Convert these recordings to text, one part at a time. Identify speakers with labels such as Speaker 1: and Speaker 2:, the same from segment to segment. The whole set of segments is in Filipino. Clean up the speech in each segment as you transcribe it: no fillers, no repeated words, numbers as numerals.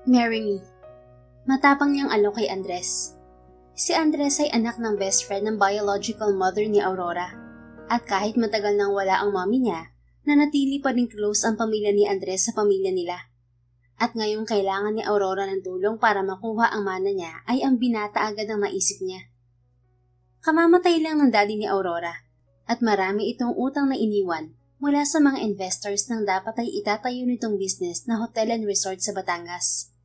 Speaker 1: Marry me. Matapang niyang alok kay Andres. Si Andres ay anak ng best friend ng biological mother ni Aurora. At kahit matagal nang wala ang mommy niya, nanatili pa rin close ang pamilya ni Andres sa pamilya nila. At ngayong kailangan ni Aurora ng tulong para makuha ang mana niya ay ang binata agad ang naisip niya. Kamamatay lang ng daddy ni Aurora at marami itong utang na iniwan mula sa mga investors nang dapat ay itatayo nitong business na hotel and resort sa Batangas.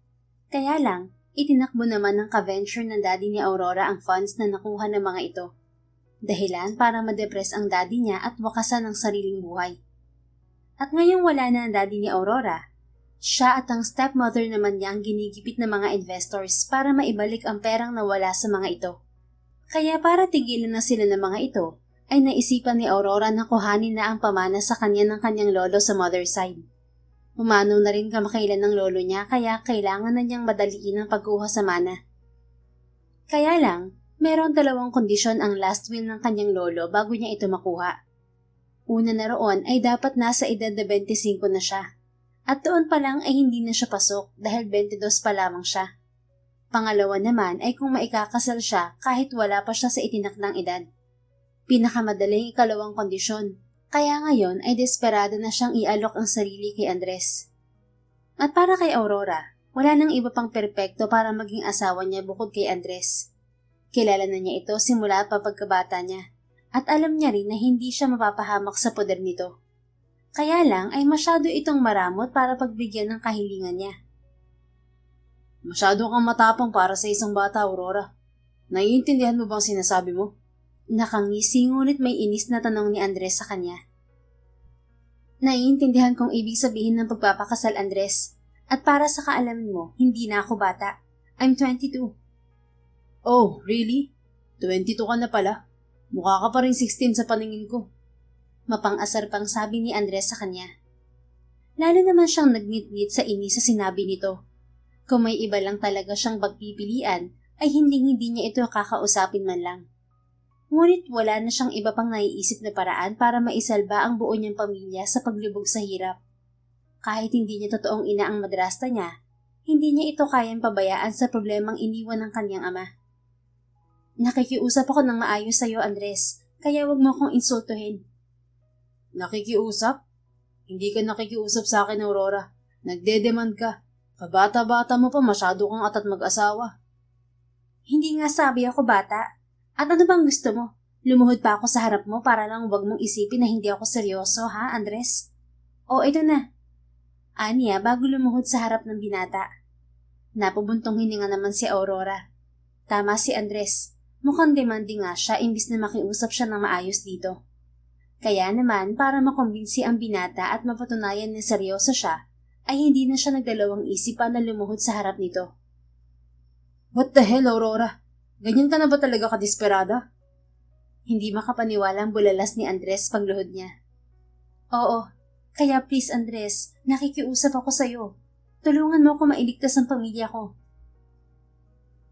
Speaker 1: Kaya lang, itinakbo naman ng ka-venture ng daddy ni Aurora ang funds na nakuha ng mga ito. Dahilan para madepress ang daddy niya at wakasan ang sariling buhay. At ngayong wala na ang daddy ni Aurora, siya at ang stepmother naman niya ang ginigipit ng mga investors para maibalik ang perang nawala sa mga ito. Kaya para tigilan na sila ng mga ito, ay naisipan ni Aurora na kuhanin na ang pamana sa kanya ng kanyang lolo sa mother side. Umano na rin kamakailan ng lolo niya kaya kailangan na niyang madaliin ang pagkuha sa mana. Kaya lang, meron 2 kondisyon ang last will ng kanyang lolo bago niya ito makuha. Una na roon ay dapat nasa edad na 25 na siya. At doon pa lang ay hindi na siya pasok dahil 22 pa lamang siya. Pangalawa naman ay kung maikakasal siya kahit wala pa siya sa itinakdang edad. Pinakamadaling 2 kondisyon, kaya ngayon ay desperado na siyang ialok ang sarili kay Andres. At para kay Aurora, wala nang iba pang perpekto para maging asawa niya bukod kay Andres. Kilala na niya ito simula pa pagkabata niya, at alam niya rin na hindi siya mapapahamak sa poder nito. Kaya lang ay masyado itong maramot para pagbigyan ng kahilingan niya.
Speaker 2: Masyado kang matapang para sa isang bata, Aurora. Naiintindihan mo bang sinasabi mo?
Speaker 1: Nakangisi ngunit may inis na tanong ni Andres sa kanya. Naiintindihan kong ibig sabihin ng pagpapakasal, Andres. At para sa kaalaman mo, hindi na ako bata. I'm 22.
Speaker 2: Oh, really? 22 ka na pala. Mukha ka pa rin 16 sa paningin ko.
Speaker 1: Mapang-asar pang sabi ni Andres sa kanya. Lalo naman siyang nagnit-ngit sa inis sa sinabi nito. Kung may iba lang talaga siyang pagpipilian, ay hindi niya ito kakausapin man lang. Ngunit wala na siyang iba pang naiisip na paraan para maisalba ang buo niyang pamilya sa paglubog sa hirap. Kahit hindi niya totoong ina ang madrasta niya, hindi niya ito kayang pabayaan sa problemang iniwan ng kanyang ama. Nakikiusap ako ng maayos sa iyo, Andres, kaya wag mo akong insultuhin.
Speaker 2: Nakikiusap? Hindi ka nakikiusap sa akin, Aurora. Nagdedemand ka. Kabata-bata mo pa masyado kang atat mag-asawa.
Speaker 1: Hindi nga sabi ako bata. At ano bang gusto mo? Lumuhod pa ako sa harap mo para lang wag mong isipin na hindi ako seryoso, ha, Andres? O, ito na. Aniya bago lumuhod sa harap ng binata. Napubuntong hininga naman si Aurora. Tama si Andres. Mukhang demanding nga siya imbis na makiusap siya ng maayos dito. Kaya naman, para makumbinsi ang binata at mapatunayan na seryoso siya, ay hindi na siya nagdalawang isipan na lumuhod sa harap nito.
Speaker 2: What the hell, Aurora? Ganyan ka na ba talaga kadesperada?
Speaker 1: Hindi makapaniwalang bulalas ni Andres pagluhod niya. Oo, kaya please Andres, nakikiusap ako sa'yo. Tulungan mo ako mailigtas ang pamilya ko.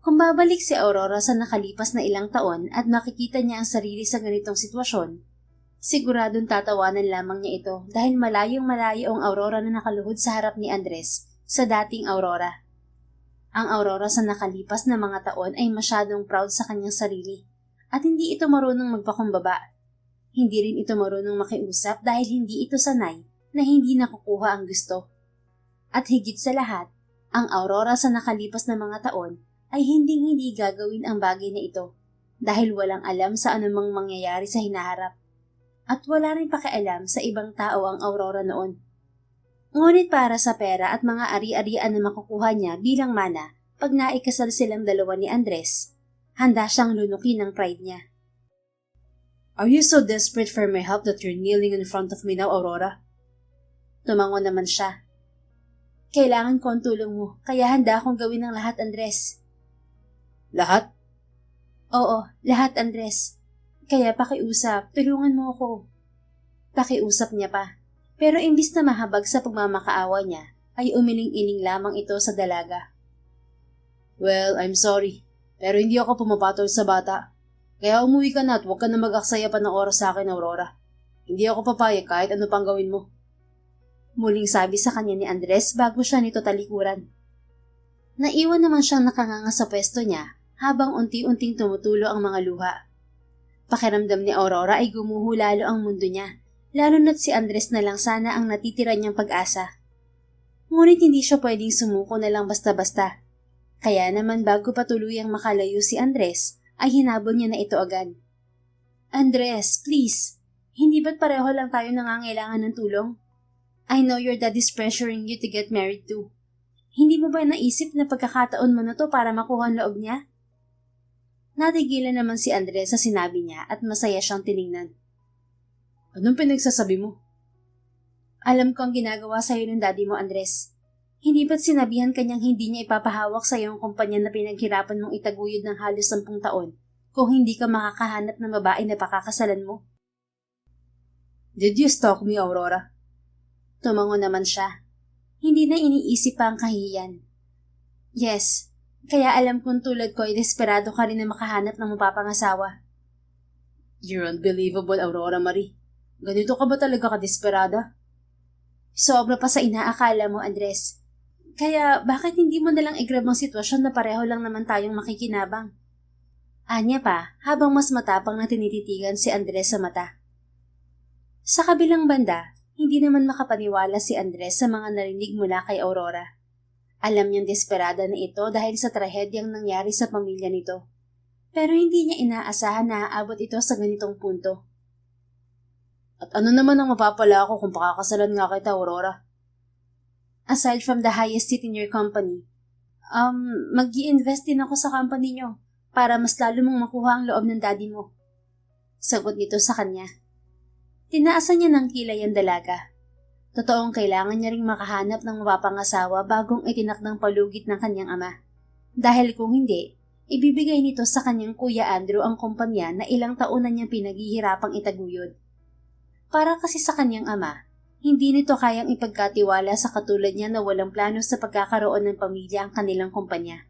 Speaker 1: Kung babalik si Aurora sa nakalipas na ilang taon at makikita niya ang sarili sa ganitong sitwasyon, siguradong tatawanan lamang niya ito dahil malayong-malayo ang Aurora na nakaluhod sa harap ni Andres sa dating Aurora. Ang Aurora sa nakalipas na mga taon ay masyadong proud sa kanyang sarili at hindi ito marunong magpakumbaba. Hindi rin ito marunong makiusap dahil hindi ito sanay na hindi nakukuha ang gusto. At higit sa lahat, ang Aurora sa nakalipas na mga taon ay hindi gagawin ang bagay na ito dahil walang alam sa anumang mangyayari sa hinaharap. At wala rin pakialam sa ibang tao ang Aurora noon. Ngunit para sa pera at mga ari-arian na makukuha niya bilang mana pag naikasal silang dalawa ni Andres, handa siyang lunukin ng pride niya.
Speaker 2: Are you so desperate for my help that you're kneeling in front of me now, Aurora?
Speaker 1: Tumango naman siya. Kailangan ko ang tulong mo, kaya handa akong gawin ng lahat, Andres.
Speaker 2: Lahat?
Speaker 1: Oo, lahat, Andres. Kaya pakiusap, tulungan mo ako. Pakiusap niya pa. Pero imbis na mahabag sa pagmamakaawa niya, ay umiling-iling lamang ito sa dalaga.
Speaker 2: Well, I'm sorry, pero hindi ako pumapatol sa bata. Kaya umuwi ka na at huwag ka na mag-aksaya pa ng oras sa akin, Aurora. Hindi ako papayag kahit ano pang gawin mo.
Speaker 1: Muling sabi sa kanya ni Andres bago siya nito talikuran. Naiwan naman siyang nakanganga sa pwesto niya habang unti-unting tumutulo ang mga luha. Pakiramdam ni Aurora ay gumuho lalo ang mundo niya, lalo na't si Andres na lang sana ang natitira niyang pag-asa. Ngunit hindi siya pwedeng sumuko na lang basta-basta. Kaya naman bago pa tuluyang makalayo si Andres, ay hinabol niya na ito agad. Andres, please, hindi ba't pareho lang tayo nangangailangan ng tulong? I know your dad is pressuring you to get married too. Hindi mo ba naisip na pagkakataon mo na to para makuha ang loob niya? Natigilan naman si Andres sa sinabi niya at masaya siyang tiningnan.
Speaker 2: Anong pinagsasabi mo?
Speaker 1: Alam ko ang ginagawa sa'yo ng daddy mo, Andres. Hindi ba't sinabihan kanyang hindi niya ipapahawak sa'yo ang kumpanya na pinaghirapan mong itaguyod ng halos 10 taon kung hindi ka makakahanap ng babae na pakakasalan mo?
Speaker 2: Did you stalk me, Aurora?
Speaker 1: Tumango naman siya. Hindi na iniisip pa ang kahihiyan. Yes, kaya alam kong tulad ko ay desperado ka rin na makahanap ng mapapangasawa.
Speaker 2: You're unbelievable, Aurora Marie. Ganito ka ba talaga kadesperada?
Speaker 1: Sobra pa sa inaakala mo, Andres. Kaya bakit hindi mo nalang i-grab ang sitwasyon na pareho lang naman tayong makikinabang? Anya pa, habang mas matapang na tinititigan si Andres sa mata. Sa kabilang banda, hindi naman makapaniwala si Andres sa mga narinig mula kay Aurora. Alam niyang desperada na ito dahil sa trahedyang nangyari sa pamilya nito. Pero hindi niya inaasahan na aabot ito sa ganitong punto.
Speaker 2: At ano naman ang mapapala ako kung pakakasalan nga kita, Aurora?
Speaker 1: Aside from the highest seat in your company, mag-i-invest din ako sa company niyo para mas lalo mong makuha ang loob ng daddy mo. Sagot nito sa kanya. Tinaasan niya ng kilay ang dalaga. Totoong kailangan niya ring makahanap ng mapapangasawa bagong itinakdang palugit ng kanyang ama. Dahil kung hindi, ibibigay nito sa kanyang Kuya Andrew ang kumpanya na ilang taon na niyang pinaghihirapang itaguyod. Para kasi sa kanyang ama, hindi nito kayang ipagkatiwala sa katulad niya na walang plano sa pagkakaroon ng pamilya ang kanilang kumpanya.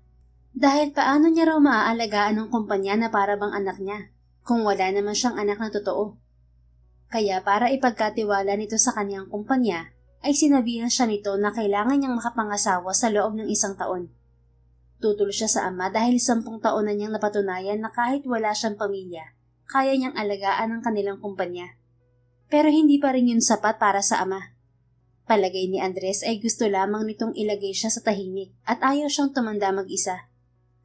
Speaker 1: Dahil paano niya raw maaalagaan ang kumpanya na para bang anak niya, kung wala naman siyang anak na totoo? Kaya para ipagkatiwala nito sa kanyang kumpanya, ay sinabihan siya nito na kailangan niyang makapangasawa sa loob ng 1 taon. Tutol siya sa ama dahil 10 taon na niyang napatunayan na kahit wala siyang pamilya, kaya niyang alagaan ang kanilang kumpanya. Pero hindi pa rin yun sapat para sa ama. Palagay ni Andres ay gusto lamang nitong ilagay siya sa tahimik at ayaw siyang tumanda mag-isa.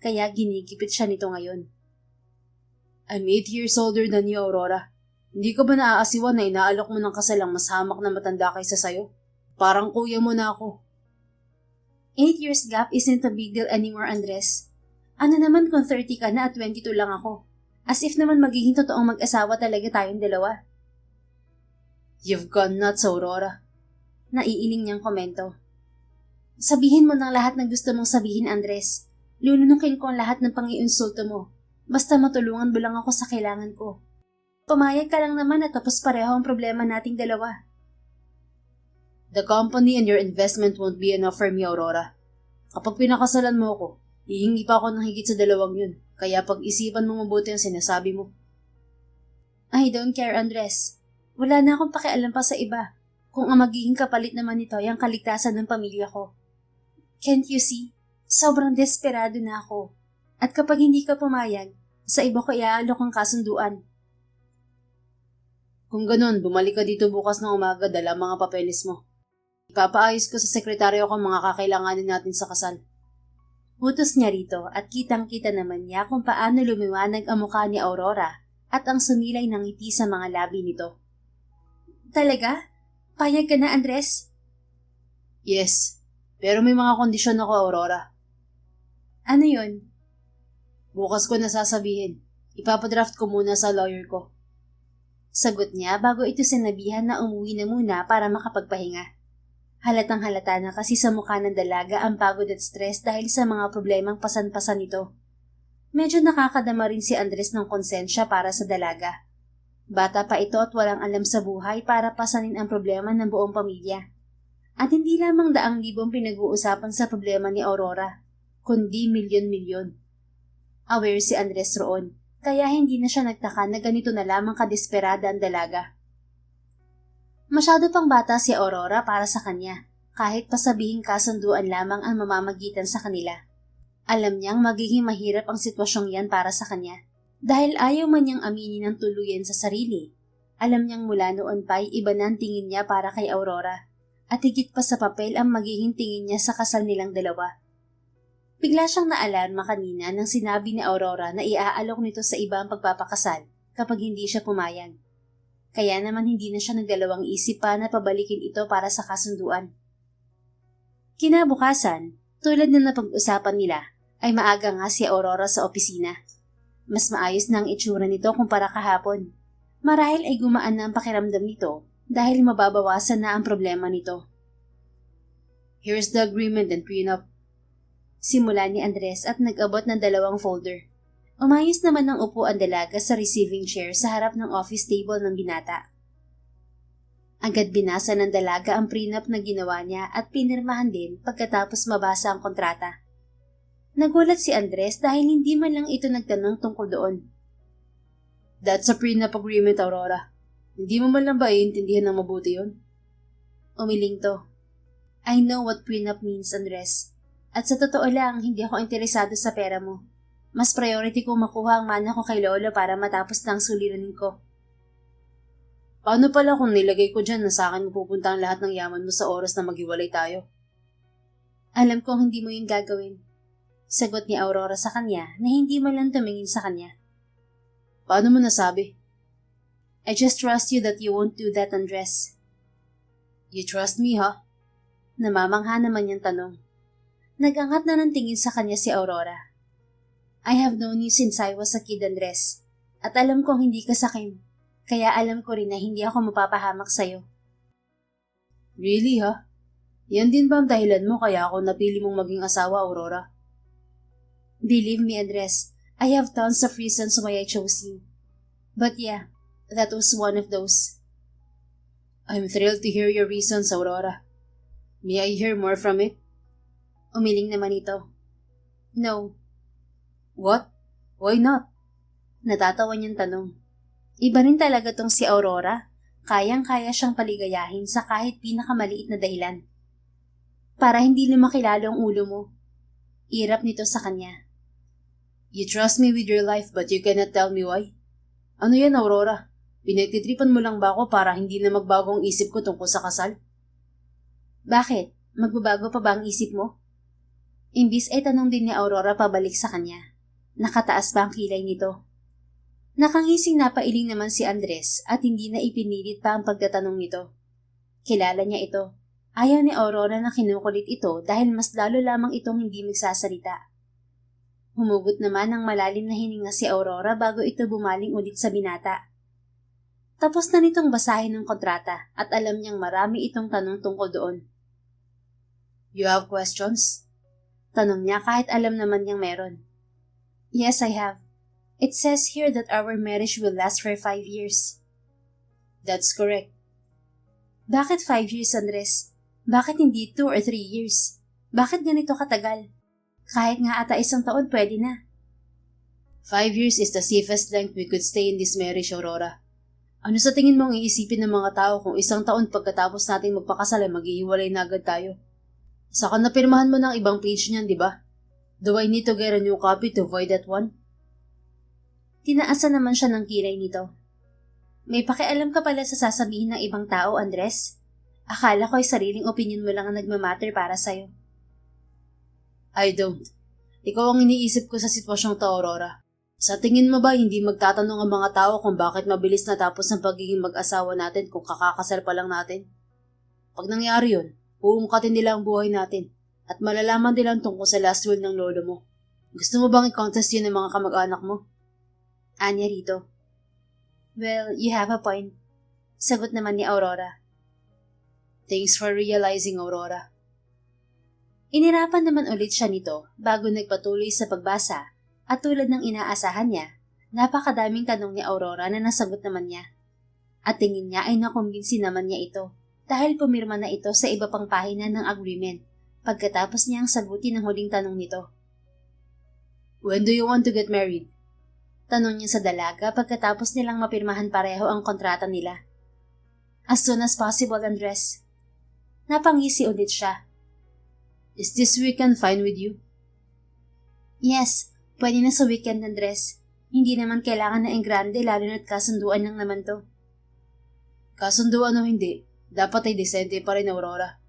Speaker 1: Kaya ginigipit siya nito ngayon.
Speaker 2: I'm 8 years older than you, Aurora. Hindi ka ba naaasiwan na inaalok mo ng kasalang mas hamak na matanda kaysa sayo? Parang kuya mo na ako.
Speaker 1: 8 years gap isn't a big deal anymore, Andres. Ano naman kung 30 ka na at 22 lang ako? As if naman magiging totoong mag-asawa talaga tayong dalawa.
Speaker 2: You've gone nuts, Aurora.
Speaker 1: Naiiling niyang komento. Sabihin mo ng lahat ng gusto mong sabihin, Andres. Lulunukin ko ang lahat ng pangiinsulto mo. Basta matulungan mo lang ako sa kailangan ko. Pumayag ka lang naman at tapos pareho ang problema nating dalawa.
Speaker 2: The company and your investment won't be enough for me, Aurora. Kapag pinakasalan mo ako, hihingi pa ako ng higit sa 2 yun. Kaya pag-isipan mo mabuti ang sinasabi mo.
Speaker 1: I don't care, Andres. Wala na akong pakialam pa sa iba. Kung ang magiging kapalit naman nito ay ang kaligtasan ng pamilya ko. Can't you see? Sobrang desperado na ako. At kapag hindi ka pumayag, sa iba ko iaalok ang kasunduan.
Speaker 2: Kung ganun, bumalik ka dito bukas ng umaga dala mga papeles mo. Ipapaayos ko sa sekretaryo ko mga kakailanganin natin sa kasal.
Speaker 1: Utos niya rito at kitang-kita naman niya kung paano lumiwanag ang mukha ni Aurora at ang sumilay ng ngiti sa mga labi nito. Talaga? Payag ka na, Andres?
Speaker 2: Yes, pero may mga kondisyon ako, Aurora.
Speaker 1: Ano yun?
Speaker 2: Bukas ko nasasabihin. Ipapadraft ko muna sa lawyer ko.
Speaker 1: Sagot niya bago ito sinabihan na umuwi na muna para makapagpahinga. Halatang halata na kasi sa mukha ng dalaga ang pagod at stress dahil sa mga problemang pasan-pasan nito. Medyo nakakadama rin si Andres ng konsensya para sa dalaga. Bata pa ito at walang alam sa buhay para pasanin ang problema ng buong pamilya. At hindi lamang 100,000 pinag-uusapan sa problema ni Aurora, kundi milyon-milyon. Aware si Andres roon. Kaya hindi na siya nagtaka na ganito na lamang kadesperada ang dalaga. Masyado pang bata si Aurora para sa kanya, kahit pasabihing kasunduan lamang ang mamamagitan sa kanila. Alam niyang magiging mahirap ang sitwasyong yan para sa kanya. Dahil ayaw man niyang aminin ng tuluyan sa sarili, alam niyang mula noon pa'y iba na ang tingin niya para kay Aurora, at higit pa sa papel ang magiging tingin niya sa kasal nilang dalawa. Bigla siyang naalarma kanina nang sinabi ni Aurora na iaalok nito sa iba ang pagpapakasal kapag hindi siya pumayag. Kaya naman hindi na siya nagdalawang isip pa na pabalikin ito para sa kasunduan. Kinabukasan, tulad na napag-usapan nila, ay maaga nga si Aurora sa opisina. Mas maayos na ang itsura nito kumpara kahapon. Marahil ay gumaan na ang pakiramdam nito dahil mababawasan na ang problema nito.
Speaker 2: Here's the agreement and prenup.
Speaker 1: Simula ni Andres at nag-abot ng 2 folder. Umayos naman ng upo ang dalaga sa receiving chair sa harap ng office table ng binata. Agad binasa ng dalaga ang prenup na ginawa niya at pinirmahan din pagkatapos mabasa ang kontrata. Nagulat si Andres dahil hindi man lang ito nagtanong tungkol doon.
Speaker 2: That's a prenup agreement, Aurora. Hindi mo man lang ba iintindihan ng mabuti yun?
Speaker 1: Umiling to. I know what prenup means, Andres. At sa totoo lang, hindi ako interesado sa pera mo. Mas priority ko makuha ang mana ko kay Lolo para matapos na ang suliranin ko.
Speaker 2: Paano pala kung nilagay ko dyan na sa akin mapupunta ang lahat ng yaman mo sa oras na maghiwalay tayo?
Speaker 1: Alam kong hindi mo yung gagawin. Sagot ni Aurora sa kanya na hindi man lang tumingin sa kanya.
Speaker 2: Paano mo nasabi?
Speaker 1: I just trust you that you won't do that, Andres.
Speaker 2: You trust me, ha?
Speaker 1: Namamangha naman niyang tanong. Nagangat na ng tingin sa kanya si Aurora. I have known you since I was a kid, Andres. At alam kong hindi ka sakin. Kaya alam ko rin na hindi ako mapapahamak sa'yo.
Speaker 2: Really, ha? Yan din ba ang dahilan mo kaya ako napili mong maging asawa, Aurora?
Speaker 1: Believe me, Andres, I have tons of reasons why I chose you. But yeah, that was one of those.
Speaker 2: I'm thrilled to hear your reasons, Aurora. May I hear more from it?
Speaker 1: Umiling naman ito. No.
Speaker 2: What? Why not?
Speaker 1: Natatawa niyang tanong. Iba rin talaga tong si Aurora. Kayang-kaya siyang paligayahin sa kahit pinakamaliit na dahilan. Para hindi lumakilalo ang ulo mo. Irap nito sa kanya.
Speaker 2: You trust me with your life but you cannot tell me why? Ano yan, Aurora? Pinagtitripan mo lang ba ako para hindi na magbago ang isip ko tungkol sa kasal?
Speaker 1: Bakit? Magbabago pa ba ang isip mo? Imbis ay tanong din ni Aurora pabalik sa kanya. Nakataas ba ang kilay nito? Nakangising napailing naman si Andres at hindi na ipinilit pa ang pagtatanong nito. Kilala niya ito. Ayaw ni Aurora na kinukulit ito dahil mas lalo lamang itong hindi magsasalita. Humugot naman ng malalim na hininga si Aurora bago ito bumaling ulit sa binata. Tapos na nitong basahin ng kontrata at alam niyang marami itong tanong tungkol doon.
Speaker 2: You have questions?
Speaker 1: Tanong niya kahit alam naman niyang meron. Yes, I have. It says here that our marriage will last for 5 years.
Speaker 2: That's correct.
Speaker 1: Bakit 5 years, Andres? Bakit hindi 2 or 3 years? Bakit ganito katagal? Kahit nga ata 1 taon pwede na.
Speaker 2: 5 years is the safest length we could stay in this marriage, Aurora. Ano sa tingin mong iisipin ng mga tao kung 1 taon pagkatapos natin magpakasal ay maghihiwalay na agad tayo? Saka napirmahan mo ng ibang page niyan, di ba? Do I need to get a new copy to void that one?
Speaker 1: Tinaasan naman siya ng kilay nito. May pakialam ka pala sa sasabihin ng ibang tao, Andres? Akala ko ay sariling opinion mo lang ang nagmamatter para sa'yo.
Speaker 2: I don't. Ikaw ang iniisip ko sa sitwasyong to, Aurora. Sa tingin mo ba hindi magtatanong ang mga tao kung bakit mabilis natapos ang pagiging mag-asawa natin kung kakakasal pa lang natin? Pag nangyari yun, uungkatin nila ang buhay natin at malalaman nila tungkol sa last will ng lolo mo. Gusto mo bang i-contest yun ng mga kamag-anak mo?
Speaker 1: Anya rito. Well, you have a point. Sagot naman ni Aurora.
Speaker 2: Thanks for realizing, Aurora.
Speaker 1: Inirapan naman ulit siya nito bago nagpatuloy sa pagbasa at tulad ng inaasahan niya, napakadaming tanong ni Aurora na nasagot naman niya. At tingin niya ay nakumbinsi naman niya ito dahil pumirma na ito sa iba pang pahina ng agreement pagkatapos niyang sagutin ang huling tanong nito.
Speaker 2: When do you want to get married?
Speaker 1: Tanong niya sa dalaga pagkatapos nilang mapirmahan pareho ang kontrata nila. As soon as possible, Andres. Napangisi ulit siya.
Speaker 2: Is this weekend fine with you?
Speaker 1: Yes, pwede na sa weekend, Andres. Hindi naman kailangan na engrande lalo na't kasunduan lang naman to.
Speaker 2: Kasunduan o hindi, dapat ay disente pa rin, Aurora.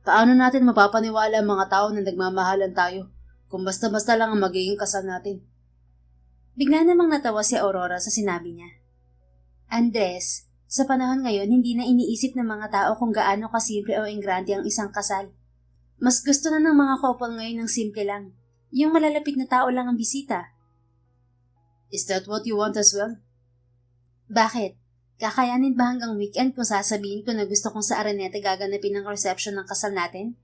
Speaker 2: Paano natin mapapaniwala ang mga tao na nagmamahalan tayo kung basta-basta lang ang magiging kasal natin?
Speaker 1: Bigla namang natawa si Aurora sa sinabi niya. Andres, sa panahon ngayon hindi na iniisip ng mga tao kung gaano kasimple o engrande ang isang kasal. Mas gusto na ng mga couple ngayon ng simple lang. Yung malalapit na tao lang ang bisita.
Speaker 2: Is that what you want as well?
Speaker 1: Bakit? Kakayanin ba hanggang weekend kung sasabihin ko na gusto kong sa Araneta gaganapin ang reception ng kasal natin?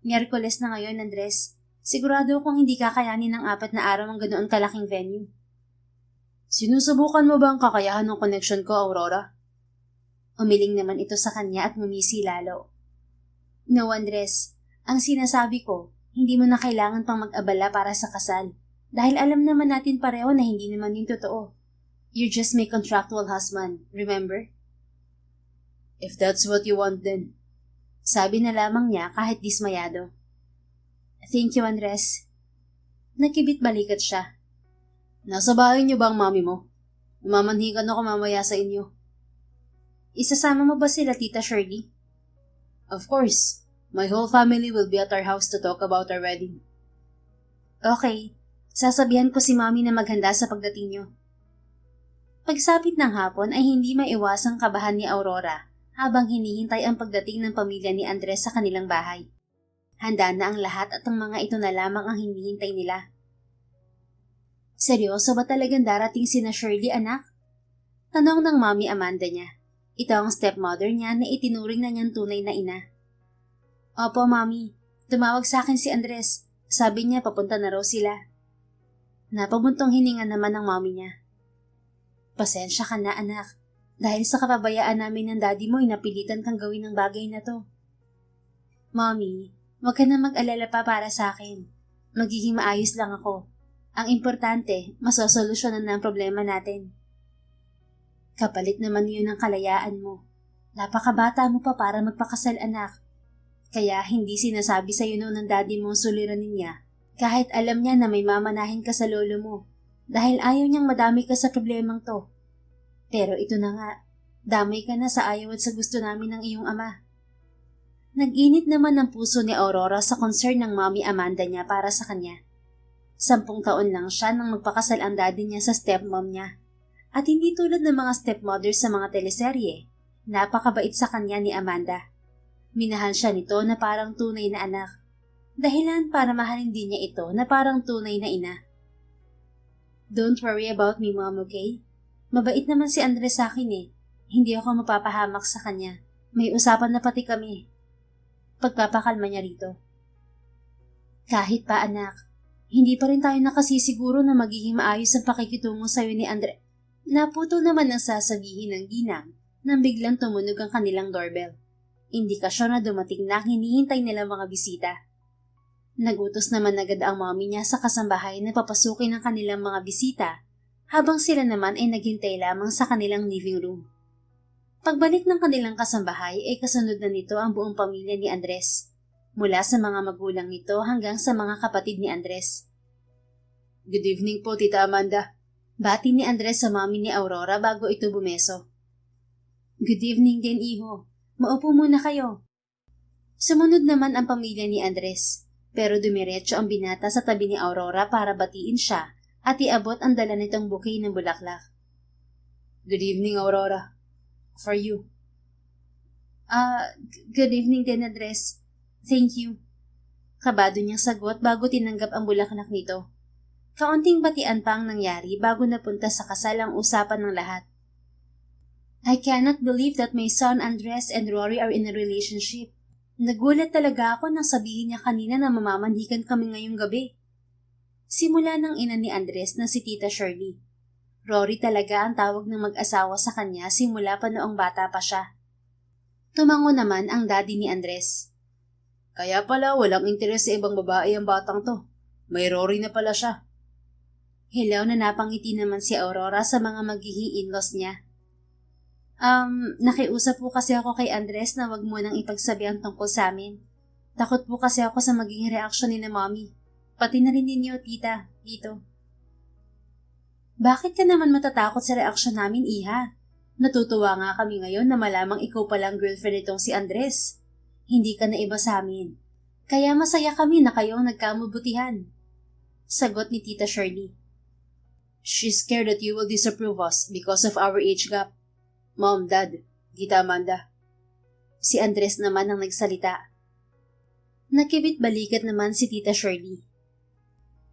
Speaker 1: Miyerkules na ngayon, Andres. Sigurado kong hindi kakayanin ng 4 na araw ang ganoon kalaking venue.
Speaker 2: Sinusubukan mo ba ang kakayahan ng connection ko, Aurora?
Speaker 1: Umiling naman ito sa kanya at ngumisi lalo. No, Andres. Ang sinasabi ko, hindi mo na kailangan pang mag-abala para sa kasal. Dahil alam naman natin pareho na hindi naman yun totoo. You're just my contractual husband, remember?
Speaker 2: If that's what you want then.
Speaker 1: Sabi na lamang niya kahit dismayado. Thank you, Andres. Nakibit balikat siya.
Speaker 2: Nasa bahay niyo ba ang mami mo? Mamanhikan ako mamaya sa inyo.
Speaker 1: Isasama mo ba sila, Tita Shirley?
Speaker 2: Of course. My whole family will be at our house to talk about our wedding.
Speaker 1: Okay. Sasabihan ko si Mami na maghanda sa pagdating niyo. Pagsapit ng hapon ay hindi maiwasang kabahan ni Aurora habang hinihintay ang pagdating ng pamilya ni Andres sa kanilang bahay. Handa na ang lahat at ang mga ito na lamang ang hinihintay nila. Seryoso ba talagang darating sina Shirley, anak? Tanong ng Mami Amanda niya. Ito ang stepmother niya na itinuring na niyang tunay na ina. Opo, Mami. Tumawag sa akin si Andres. Sabi niya papunta na raw sila. Napabuntong hininga naman ng Mami niya. Pasensya ka na, anak. Dahil sa kapabayaan namin ng daddy mo, napilitan kang gawin ang bagay na to. Mommy, huwag ka na mag-alala pa para sa akin. Magiging maayos lang ako. Ang importante, masosolusyonan na ang problema natin. Kapalit naman yun ang kalayaan mo. Napakabata mo pa para magpakasal, anak. Kaya hindi sinasabi sa'yo noon ng daddy mo suliranin niya, kahit alam niya na may mamanahin ka sa lolo mo. Dahil ayaw niyang madami ka sa problemang to. Pero ito na nga, damay ka na sa ayaw at sa gusto namin ng iyong ama. Nag-init naman ang puso ni Aurora sa concern ng Mami Amanda niya para sa kanya. 10 taon lang siya nang magpakasal ang daddy niya sa stepmom niya. At hindi tulad ng mga stepmothers sa mga teleserye, napakabait sa kanya ni Amanda. Minahan siya nito na parang tunay na anak. Dahilan para mahalin din niya ito na parang tunay na ina. Don't worry about me, Mom, okay? Mabait naman si Andres sa akin eh. Hindi ako mapapahamak sa kanya. May usapan na pati kami. Pagpapakalma niya rito. Kahit pa, anak, hindi pa rin tayo nakasisiguro na magiging maayos ang pakikitungo sa'yo ni Andres. Naputol naman ang sasabihin ng ginang nang biglang tumunog ang kanilang doorbell. Indikasyon na dumating na ang hinihintay nilang mga bisita. Nagutos naman agad ang mommy niya sa kasambahay na papasukin ang kanilang mga bisita, habang sila naman ay naghintay lamang sa kanilang living room. Pagbalik ng kanilang kasambahay ay kasunod na nito ang buong pamilya ni Andres, mula sa mga magulang nito hanggang sa mga kapatid ni Andres.
Speaker 2: Good evening po, Tita Amanda.
Speaker 1: Bati ni Andres sa mommy ni Aurora bago ito bumeso. Good evening din, iho. Maupo muna kayo. Sumunod naman ang pamilya ni Andres. Pero dumiretso ang binata sa tabi ni Aurora para batiin siya at iabot ang dala nitong bouquet ng bulaklak.
Speaker 2: Good evening, Aurora. For you.
Speaker 1: Good evening din, Andres. Thank you. Kabado niyang sagot bago tinanggap ang bulaklak nito. Kaunting batian pa ang nangyari bago napunta sa kasal ang usapan ng lahat. I cannot believe that my son Andres and Rory are in a relationship. Nagulat talaga ako nang sabihin niya kanina na mamamanhikan kami ngayong gabi. Simula ng ina ni Andres na si Tita Shirley. Rory talaga ang tawag ng mag-asawa sa kanya simula pa noong bata pa siya. Tumango naman ang daddy ni Andres.
Speaker 2: Kaya pala walang interes sa ibang babae ang batang to. May Rory na pala siya.
Speaker 1: Hilaw na napangiti naman si Aurora sa mga magiging in-laws niya. Nakiusap po kasi ako kay Andres na wag mo nang ipagsabi ang tungkol sa amin. Takot po kasi ako sa magiging reaksyon ni na mommy. Pati na rin ninyo, tita. dito. Bakit ka naman matatakot sa reaksyon namin, Iha? Natutuwa nga kami ngayon na malamang ikaw palang girlfriend nitong si Andres. Hindi ka na iba sa amin. Kaya masaya kami na kayong nagkamabutihan. Sagot ni Tita Shirley.
Speaker 2: She's scared that you will disapprove us because of our age gap. Mom, Dad, Tita Amanda.
Speaker 1: Si Andres naman ang nagsalita. Nakibit-balikat naman si Tita Shirley.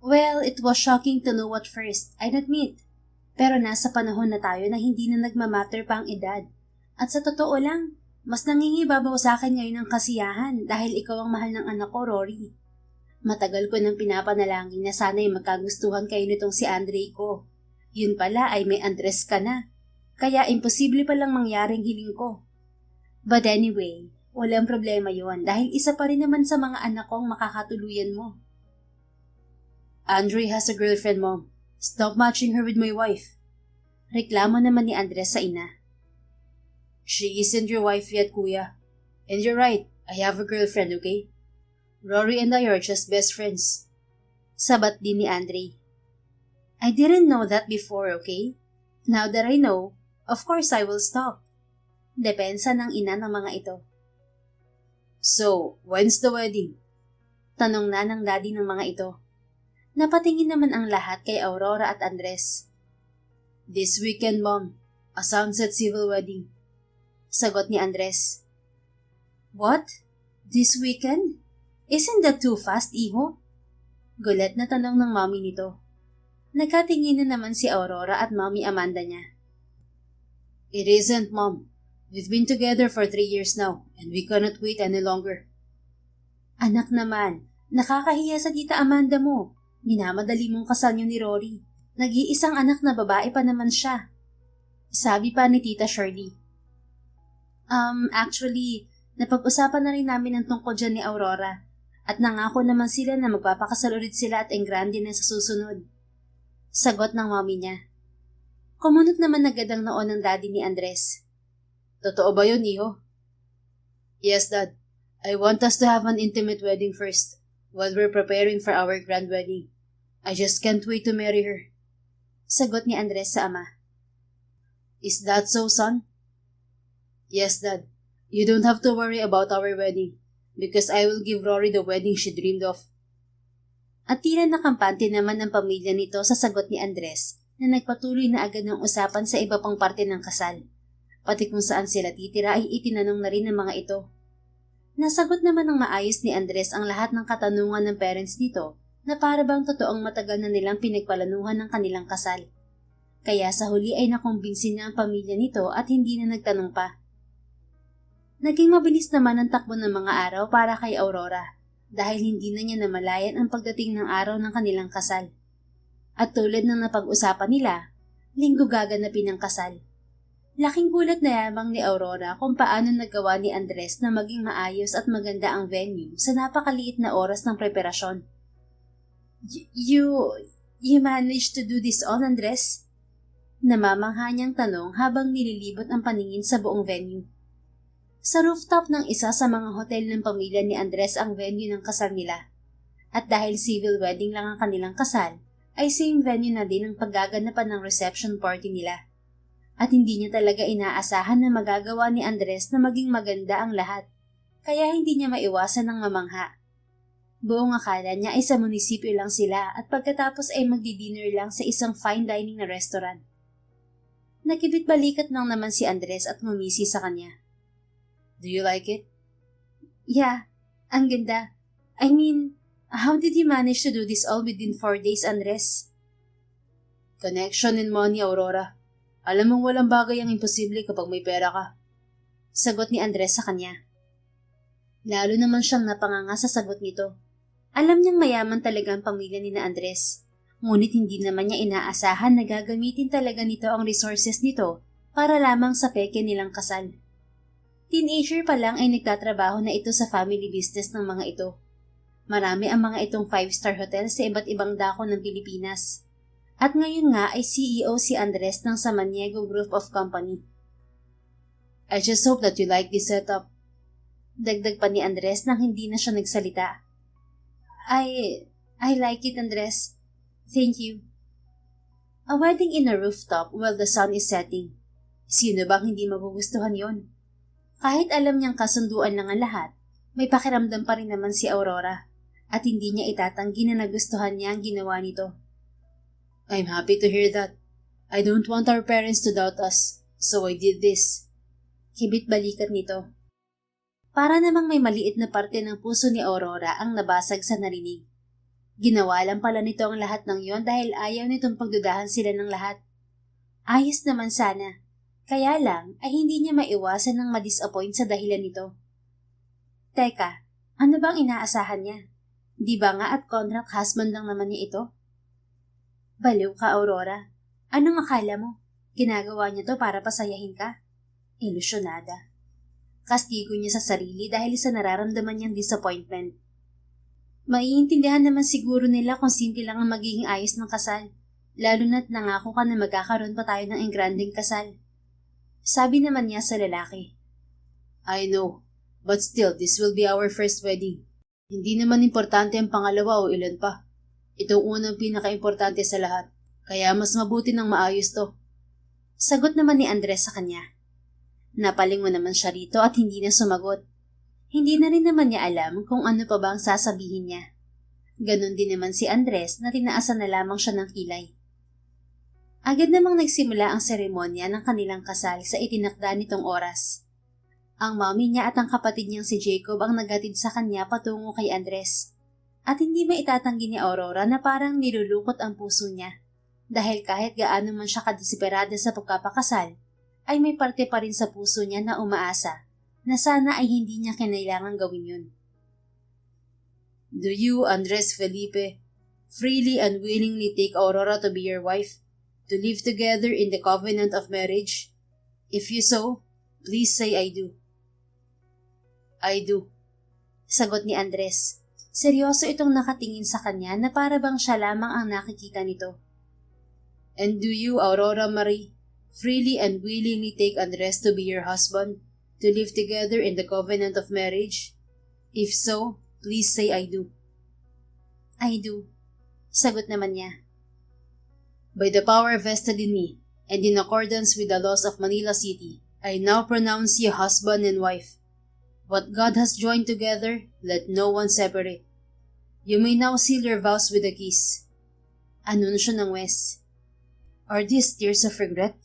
Speaker 1: Well, it was shocking to know at first, I'd admit. Pero nasa panahon na tayo na hindi na nagmamatter pa ang edad. At sa totoo lang, mas nangingibabaw sa akin ngayon ang kasiyahan dahil ikaw ang mahal ng anak ko, Rory. Matagal ko nang pinapanalangin na sana'y magkagustuhan kayo nitong si Andre ko. Yun pala ay may Andres ka na. Kaya imposible palang mangyaring hiling ko. But anyway, walang problema yon dahil isa pa rin naman sa mga anak kong makakatuluyan mo.
Speaker 2: Andre has a girlfriend, Mom. Stop matching her with my wife.
Speaker 1: Reklamo naman ni Andres sa ina.
Speaker 2: She isn't your wife yet, Kuya. And you're right, I have a girlfriend, okay? Rory and I are just best friends.
Speaker 1: Sabat din ni Andre. I didn't know that before, okay? Now that I know, of course I will stop. Depensa ng ina ng mga ito.
Speaker 2: So, when's the wedding?
Speaker 1: Tanong na ng daddy ng mga ito. Napatingin naman ang lahat kay Aurora at Andres.
Speaker 2: This weekend, Mom. A sunset civil wedding.
Speaker 1: Sagot ni Andres. What? This weekend? Isn't that too fast, Iho? Gulat na tanong ng mami nito. Nagkatingin na naman si Aurora at mami Amanda niya.
Speaker 2: It isn't, Mom. We've been together for 3 years now, and we cannot wait any longer.
Speaker 1: Anak naman, nakakahiya sa tita Amanda mo. Minamadali mong kasal niyo ni Rory. Nag-iisang anak na babae pa naman siya. Sabi pa ni Tita Shirley. Actually, napag-usapan na rin namin ang tungkol dyan ni Aurora. At nangako naman sila na magpapakasal ulit sila at engrande na sa susunod. Sagot ng mami niya. Kumunot naman agad ang noon ng daddy ni Andres.
Speaker 2: Totoo ba yun, Iho? Yes, Dad. I want us to have an intimate wedding first, while we're preparing for our grand wedding. I just can't wait to marry her.
Speaker 1: Sagot ni Andres sa ama.
Speaker 2: Is that so, son? Yes, Dad. You don't have to worry about our wedding, because I will give Rory the wedding she dreamed of.
Speaker 1: At tila nakampante naman ang pamilya nito sa sagot ni Andres na nagpatuloy na agad ng usapan sa iba pang parte ng kasal. Pati kung saan sila titira ay itinanong na rin ng mga ito. Nasagot naman ng maayos ni Andres ang lahat ng katanungan ng parents nito na para bang totoong matagal na nilang pinagpalanuhan ng kanilang kasal. Kaya sa huli ay nakumbinsin na ang pamilya nito at hindi na nagtanong pa. Naging mabilis naman ang takbo ng mga araw para kay Aurora dahil hindi na niya namalayan ang pagdating ng araw ng kanilang kasal. At tulad ng napag-usapan nila, linggo gaganapin ang kasal. Laking gulat na yamang ni Aurora kung paano nagawa ni Andres na maging maayos at maganda ang venue sa napakaliit na oras ng preparasyon. You managed to do this all, Andres? Namamangha niyang tanong habang nililibot ang paningin sa buong venue. Sa rooftop ng isa sa mga hotel ng pamilya ni Andres ang venue ng kasal nila. At dahil civil wedding lang ang kanilang kasal, ay same venue na din ang paggaganapan ng reception party nila. At hindi niya talaga inaasahan na magagawa ni Andres na maging maganda ang lahat, kaya hindi niya maiwasan ng mamangha. Buong akala niya ay sa munisipyo lang sila at pagkatapos ay magdi-dinner lang sa isang fine dining na restaurant. Nakibit-balikat lang naman si Andres at ngumisi sa kanya.
Speaker 2: Do you like it?
Speaker 1: Yeah, ang ganda. I mean, how did you manage to do this all within 4 days, Andres?
Speaker 2: Connection and money, Aurora. Alam mong walang bagay ang imposible kapag may pera ka.
Speaker 1: Sagot ni Andres sa kanya. Lalo naman siyang napanganga sa sagot nito. Alam niyang mayaman talaga ang pamilya ni na Andres. Ngunit hindi naman niya inaasahan na gagamitin talaga nito ang resources nito para lamang sa peke nilang kasal. Teenager pa lang ay nagtatrabaho na ito sa family business ng mga ito. Marami ang mga itong 5-star hotel sa iba't ibang dako ng Pilipinas. At ngayon nga ay CEO si Andres ng Samaniego Group of Company.
Speaker 2: I just hope that you like this setup.
Speaker 1: Dagdag pa ni Andres nang hindi na siya nagsalita. I like it, Andres. Thank you. A wedding in a rooftop while the sun is setting. Sino bang hindi magugustuhan yon? Kahit alam niyang kasunduan lang ang lahat, may pakiramdam pa rin naman si Aurora at hindi niya itatanggi na nagustuhan niya ang ginawa nito.
Speaker 2: I'm happy to hear that. I don't want our parents to doubt us, so I did this.
Speaker 1: Kibit balikat nito. Para namang may maliit na parte ng puso ni Aurora ang nabasag sa narinig. Ginawa lang pala nito ang lahat ng yon dahil ayaw nitong pagdudahan sila ng lahat. Ayos naman sana. Kaya lang ay hindi niya maiwasan ng ma-disappoint sa dahilan nito. Teka, ano bang inaasahan niya? Di ba nga at contract husband lang naman niya ito? Baliw ka, Aurora. Anong akala mo? Ginagawa niya to para pasayahin ka? Ilusyonada. Kastigo niya sa sarili dahil sa nararamdaman niyang disappointment. Maiintindihan naman siguro nila kung simple lang ang magiging ayos ng kasal, lalo na't nangako ka na magkakaroon pa tayo ng engranding kasal. Sabi naman niya sa lalaki.
Speaker 2: I know, but still this will be our first wedding. Hindi naman importante ang pangalawa o ilan pa. Ito ang unang pinaka-importante sa lahat, kaya mas mabuti ng maayos to.
Speaker 1: Sagot naman ni Andres sa kanya. Napalingon naman siya rito at hindi na sumagot. Hindi na rin naman niya alam kung ano pa ba ang sasabihin niya. Ganon din naman si Andres na tinaasan na lamang siya ng kilay. Agad namang nagsimula ang seremonya ng kanilang kasal sa itinakda nitong oras. Ang mami niya at ang kapatid niyang si Jacob ang naghatid sa kanya patungo kay Andres. At hindi maitatanggi ni Aurora na parang nilulukot ang puso niya. Dahil kahit gaano man siya kadesiperada sa pagpapakasal, ay may parte pa rin sa puso niya na umaasa na sana ay hindi niya kinailangan gawin yun.
Speaker 2: Do you, Andres Felipe, freely and willingly take Aurora to be your wife, to live together in the covenant of marriage? If you so, please say I do.
Speaker 1: I do. Sagot ni Andres. Seryoso itong nakatingin sa kanya na para bang siya lamang ang nakikita nito.
Speaker 2: And do you, Aurora Marie, freely and willingly take Andres to be your husband, to live together in the covenant of marriage? If so, please say I do.
Speaker 1: I do. Sagot naman niya.
Speaker 2: By the power vested in me, and in accordance with the laws of Manila City, I now pronounce you husband and wife. What God has joined together, let no one separate. You may now seal your vows with a kiss.
Speaker 1: Anunsyo ng Wes.
Speaker 2: Are these tears of regret?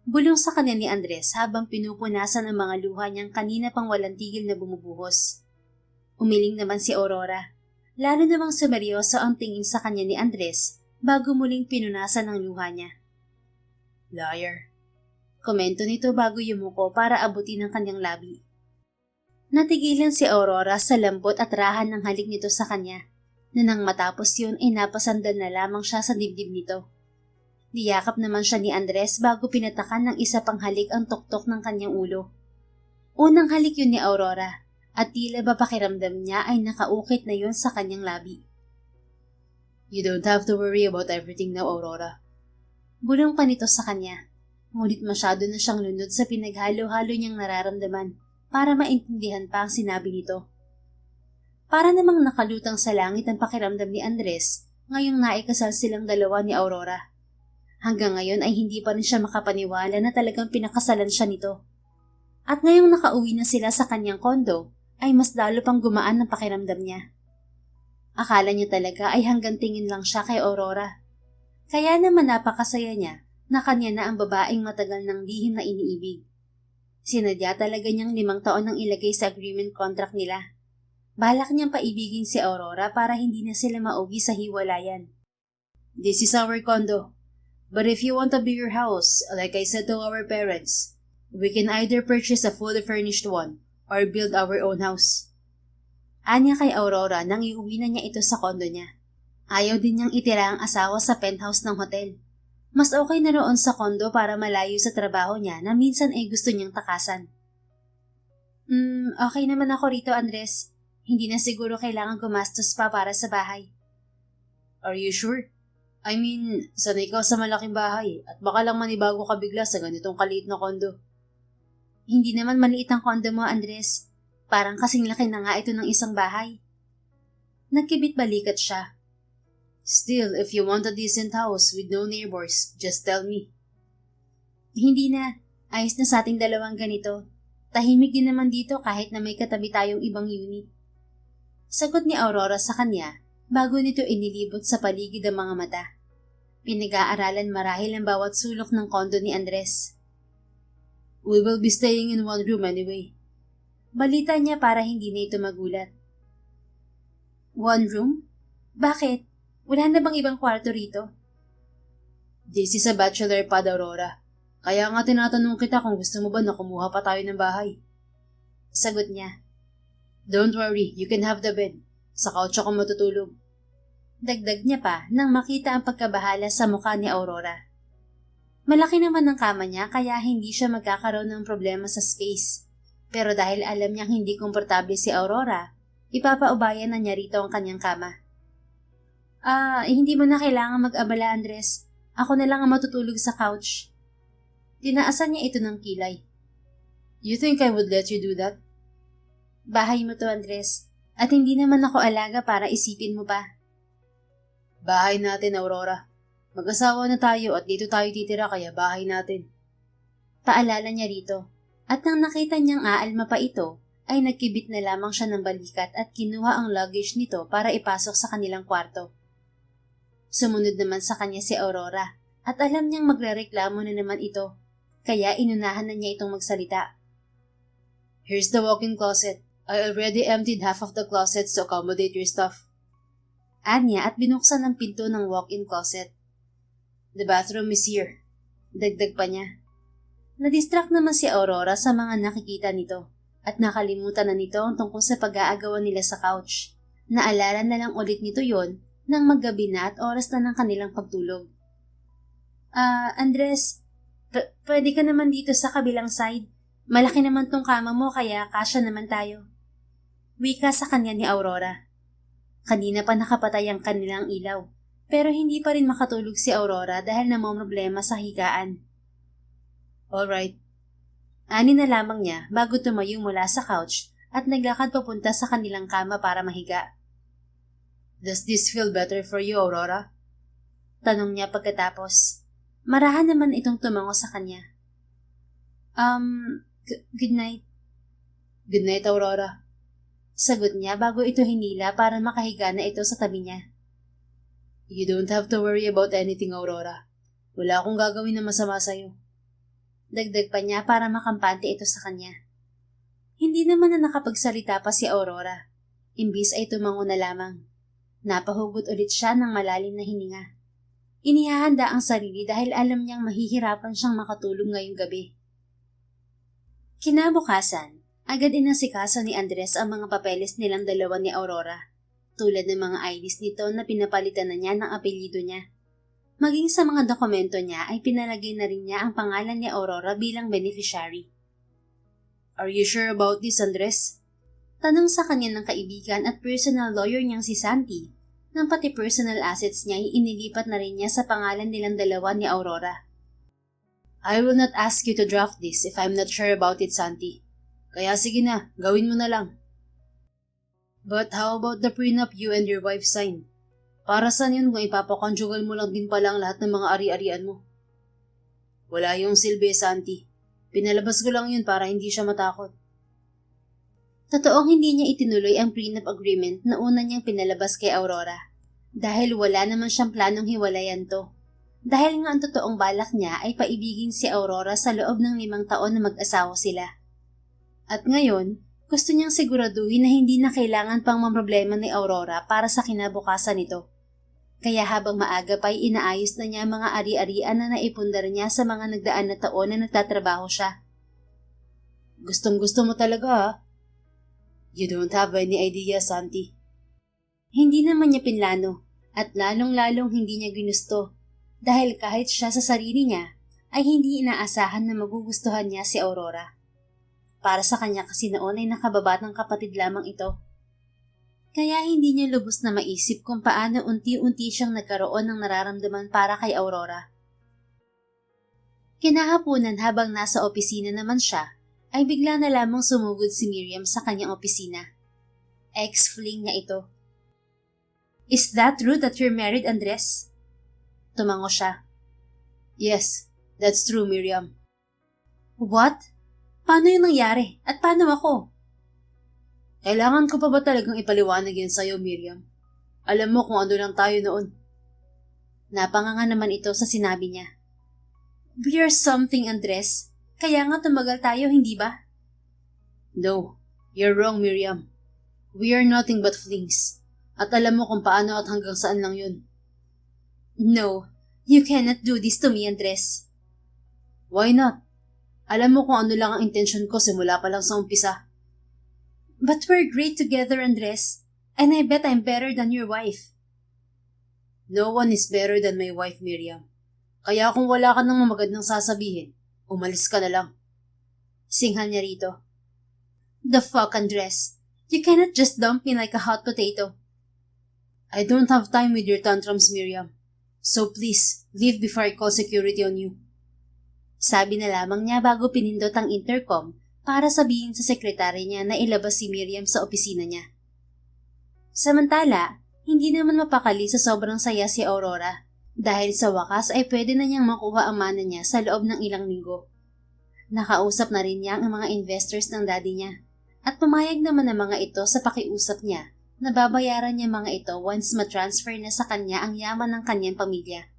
Speaker 1: Bulong sa kanya ni Andres habang pinupunasan ang mga luha niyang kanina pang walang tigil na bumubuhos. Umiling naman si Aurora. Lalo namang sumeryoso ang tingin sa kanya ni Andres bago muling pinunasan ang luha niya.
Speaker 2: Liar.
Speaker 1: Komento nito bago yumuko para abutin ang kanyang labi. Natigilan si Aurora sa lambot at rahan ng halik nito sa kanya, na nang matapos yun ay napasandan na lamang siya sa dibdib nito. Niyakap naman siya ni Andres bago pinatakan ng isa pang halik ang tuktok ng kanyang ulo. Unang halik yun ni Aurora, at tila ba pakiramdam niya ay nakaukit na yun sa kanyang labi.
Speaker 2: You don't have to worry about everything now, Aurora.
Speaker 1: Bulong pa nito sa kanya, ngunit masyado na siyang lunod sa pinaghalo-halo niyang nararamdaman para maintindihan pa ang sinabi nito. Para namang nakalutang sa langit ang pakiramdam ni Andres ngayong naikasal silang dalawa ni Aurora. Hanggang ngayon ay hindi pa rin siya makapaniwala na talagang pinakasalan siya nito. At ngayong nakauwi na sila sa kanyang kondo, ay mas lalo pang gumaan ang pakiramdam niya. Akala niya talaga ay hanggang tingin lang siya kay Aurora. Kaya naman napakasaya niya na kanya na ang babaeng matagal ng lihim na iniibig. Sinadya talaga niyang 5 taon nang ilagay sa agreement contract nila. Balak niyang paibigin si Aurora para hindi na sila mauwi sa hiwalayan.
Speaker 2: This is our condo. But if you want a bigger house, like I said to our parents, we can either purchase a fully furnished one or build our own house.
Speaker 1: Anya kay Aurora nang iuwi na niya ito sa kondo niya. Ayaw din niyang itira ang asawa sa penthouse ng hotel. Mas okay na roon sa kondo para malayo sa trabaho niya na minsan ay gusto niyang takasan. Okay naman ako rito, Andres. Hindi na siguro kailangan gumastos pa para sa bahay.
Speaker 2: Are you sure? I mean, sanay ka sa malaking bahay at baka lang manibago ka bigla sa ganitong kaliit na kondo.
Speaker 1: Hindi naman maliit ang kondo mo, Andres. Parang kasing laki na nga ito ng isang bahay. Nagkibit balikat siya.
Speaker 2: Still, if you want a decent house with no neighbors, just tell me.
Speaker 1: Hindi na. Ayos na sa ating dalawang ganito. Tahimik din naman dito kahit na may katabi tayong ibang unit. Sagot ni Aurora sa kanya bago nito inilibot sa paligid ang mga mata. Pinag-aaralan marahil ang bawat sulok ng kondo ni Andres.
Speaker 2: We will be staying in one room anyway.
Speaker 1: Balita niya para hindi na ito magulat. One room? Bakit? Wala na bang ibang kwarto rito?
Speaker 2: This is a bachelor pad, Aurora. Kaya nga tinatanong kita kung gusto mo ba na kumuha pa tayo ng bahay.
Speaker 1: Sagot niya.
Speaker 2: Don't worry, you can have the bed. Sa couch ako matutulog.
Speaker 1: Dagdag niya pa nang makita ang pagkabahala sa mukha ni Aurora. Malaki naman ang kama niya kaya hindi siya magkakaroon ng problema sa space. Pero dahil alam niyang hindi komportable si Aurora, ipapaubayan na niya rito ang kanyang kama. Hindi mo na kailangan mag-abala, Andres. Ako na lang ang matutulog sa couch. Tinaasan niya ito ng kilay.
Speaker 2: You think I would let you do that?
Speaker 1: Bahay mo to, Andres. At hindi naman ako alaga para isipin mo pa.
Speaker 2: Bahay natin, Aurora. Mag-asawa na tayo at dito tayo titira kaya bahay natin.
Speaker 1: Paalala niya rito. At nang nakita niyang aalma pa ito, ay nagkibit na lamang siya ng balikat at kinuha ang luggage nito para ipasok sa kanilang kwarto. Sumunod naman sa kanya si Aurora at alam niyang magrereklamo na naman ito. Kaya inunahan na niya itong magsalita.
Speaker 2: Here's the walk-in closet. I already emptied half of the closets to accommodate your stuff.
Speaker 1: Anya at binuksan ang pinto ng walk-in closet.
Speaker 2: The bathroom is here.
Speaker 1: Dagdag pa niya. Nadistract naman si Aurora sa mga nakikita nito at nakalimutan na nito ang tungkol sa pag-aagawan nila sa couch. Naalala na lang ulit nito yon nang maggabi na at oras na ng kanilang pagtulog. Andres, pwede ka naman dito sa kabilang side. Malaki naman tong kama mo kaya kasya naman tayo. Wika sa kanya ni Aurora. Kanina pa nakapatay ang kanilang ilaw, pero hindi pa rin makatulog si Aurora dahil namomroblema sa higaan.
Speaker 2: Alright.
Speaker 1: Ani na lamang niya bago tumayo mula sa couch at naglakad papunta sa kanilang kama para mahiga.
Speaker 2: Does this feel better for you, Aurora?
Speaker 1: Tanong niya pagkatapos. Marahan naman itong tumango sa kanya. Good night.
Speaker 2: Good night, Aurora.
Speaker 1: Sagot niya bago ito hinila para makahiga na ito sa tabi niya.
Speaker 2: You don't have to worry about anything, Aurora. Wala akong gagawin na masama sa'yo.
Speaker 1: Dagdag pa niya para makampante ito sa kanya. Hindi naman na nakapagsalita pa si Aurora. Imbis ay tumango na lamang. Napahugot ulit siya ng malalim na hininga. Inihahanda ang sarili dahil alam niyang mahihirapan siyang makatulog ngayong gabi. Kinabukasan, agad inasikaso ni Andres ang mga papeles nilang dalawa ni Aurora, tulad ng mga IDs nito na pinapalitan na niya ng apelyido niya. Maging sa mga dokumento niya ay pinalagay na rin niya ang pangalan ni Aurora bilang beneficiary.
Speaker 2: Are you sure about this, Andres?
Speaker 1: Tanong sa kanya ng kaibigan at personal lawyer niyang si Santi, nang pati personal assets niya ay inilipat na rin niya sa pangalan nilang dalawa ni Aurora.
Speaker 2: I will not ask you to draft this if I'm not sure about it, Santi. Kaya sige na, gawin mo na lang. But how about the prenup you and your wife signed? Para saan yun kung ipapakonjugal mo lang din pala ang lahat ng mga ari-arian mo? Wala yung silbi, Santi. Pinalabas ko lang yun para hindi siya matakot.
Speaker 1: Totoong hindi niya itinuloy ang prenup agreement na una niyang pinalabas kay Aurora. Dahil wala naman siyang planong hiwalayan to. Dahil nga ang totoong balak niya ay paibigin si Aurora sa loob ng 5 taon na mag-asawa sila. At ngayon, gusto niyang siguraduhin na hindi na kailangan pang mamroblema ni Aurora para sa kinabukasan nito. Kaya habang maaga pa'y inaayos na niya mga ari-arian na naipundar niya sa mga nagdaan na taon na nagtatrabaho siya.
Speaker 2: Gustong-gusto mo talaga, ha? You don't have any idea, Santi.
Speaker 1: Hindi naman niya pinlano at lalong-lalong hindi niya ginusto dahil kahit siya sa sarili niya ay hindi inaasahan na magugustuhan niya si Aurora. Para sa kanya kasi noon ay nakababatang kapatid lamang ito. Kaya hindi niya lubos na maisip kung paano unti-unti siyang nagkaroon ng nararamdaman para kay Aurora. Kinahaponan habang nasa opisina naman siya, ay bigla na lamang sumugod si Miriam sa kanyang opisina. Ex-fling niya ito. Is that true that you're married, Andres? Tumango siya.
Speaker 2: Yes, that's true, Miriam.
Speaker 1: What? Paano yung nangyari? At paano ako?
Speaker 2: Kailangan ko pa ba talagang ipaliwanag yan sa'yo, Miriam? Alam mo kung ano lang tayo noon.
Speaker 1: Napanganga naman ito sa sinabi niya. We're something, Andres. Kaya nga tumagal tayo, hindi ba?
Speaker 2: No, you're wrong, Miriam. We are nothing but flings. At alam mo kung paano at hanggang saan lang yun.
Speaker 1: No, you cannot do this to me, Andres.
Speaker 2: Why not? Alam mo kung ano lang ang intensyon ko simula pa lang sa umpisa.
Speaker 1: But we're great together, Andres. And I bet I'm better than your wife.
Speaker 2: No one is better than my wife, Miriam. Kaya kung wala ka nang magandang sasabihin, umalis ka na lang.
Speaker 1: Singhan niya rito. The fuck, Andres? You cannot just dump me like a hot potato.
Speaker 2: I don't have time with your tantrums, Miriam. So please, leave before I call security on you.
Speaker 1: Sabi na lamang niya bago pinindot ang intercom para sabihin sa sekretary niya na ilabas si Miriam sa opisina niya. Samantala, hindi naman mapakali sa sobrang saya si Aurora dahil sa wakas ay pwede na niyang makuha ang mana niya sa loob ng ilang linggo. Nakausap na rin niya ang mga investors ng daddy niya at pumayag naman ang mga ito sa pakiusap niya na babayaran niya mga ito once matransfer na sa kanya ang yaman ng kanyang pamilya.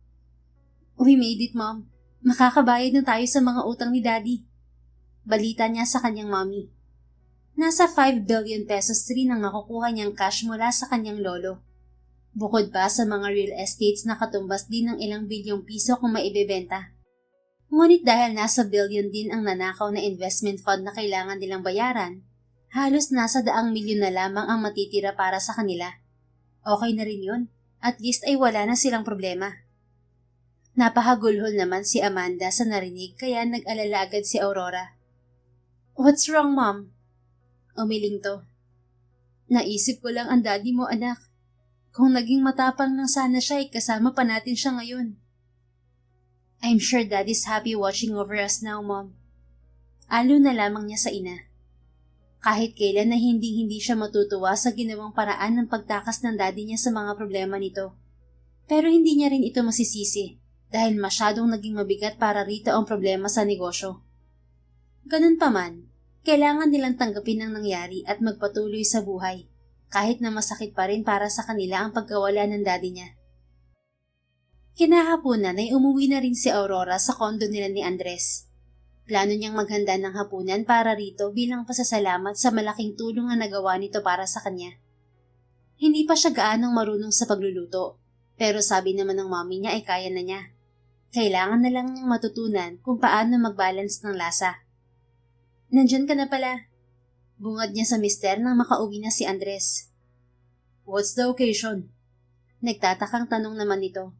Speaker 1: We made it, Mom. Makakabayad na tayo sa mga utang ni Daddy. Balita niya sa kanyang mommy. Nasa 5 billion pesos rin ang nakukuha niyang cash mula sa kanyang lolo. Bukod pa sa mga real estates na katumbas din ng ilang bilyong piso kung maibebenta. Ngunit dahil nasa billion din ang nanakaw na investment fund na kailangan nilang bayaran, halos nasa 100 milyon na lamang ang matitira para sa kanila. Okay na rin yun. At least ay wala na silang problema. Napahagulhol naman si Amanda sa narinig kaya nag-alala agad si Aurora. What's wrong, Mom? Umiling to. Naisip ko lang ang daddy mo, anak. Kung naging matapang lang sana siya, kasama pa natin siya ngayon. I'm sure Daddy's happy watching over us now, Mom. Alo na lamang niya sa ina. Kahit kailan na hindi siya matutuwa sa ginawang paraan ng pagtakas ng daddy niya sa mga problema nito. Pero hindi niya rin ito masisisi dahil masyadong naging mabigat para rito ang problema sa negosyo. Ganun pa man, kailangan nilang tanggapin ang nangyari at magpatuloy sa buhay, kahit na masakit pa rin para sa kanila ang pagkawala ng daddy niya. Kinahaponan ay umuwi na rin si Aurora sa kondo nila ni Andres. Plano niyang maghanda ng hapunan para rito bilang pasasalamat sa malaking tulong na nagawa nito para sa kanya. Hindi pa siya gaanong marunong sa pagluluto, pero sabi naman ng mommy niya ay kaya na niya. Kailangan na lang niyang matutunan kung paano mag-balance ng lasa. Nandyan ka na pala. Bungad niya sa mister nang makauwi na si Andres.
Speaker 2: What's the occasion?
Speaker 1: Nagtatakang tanong naman nito.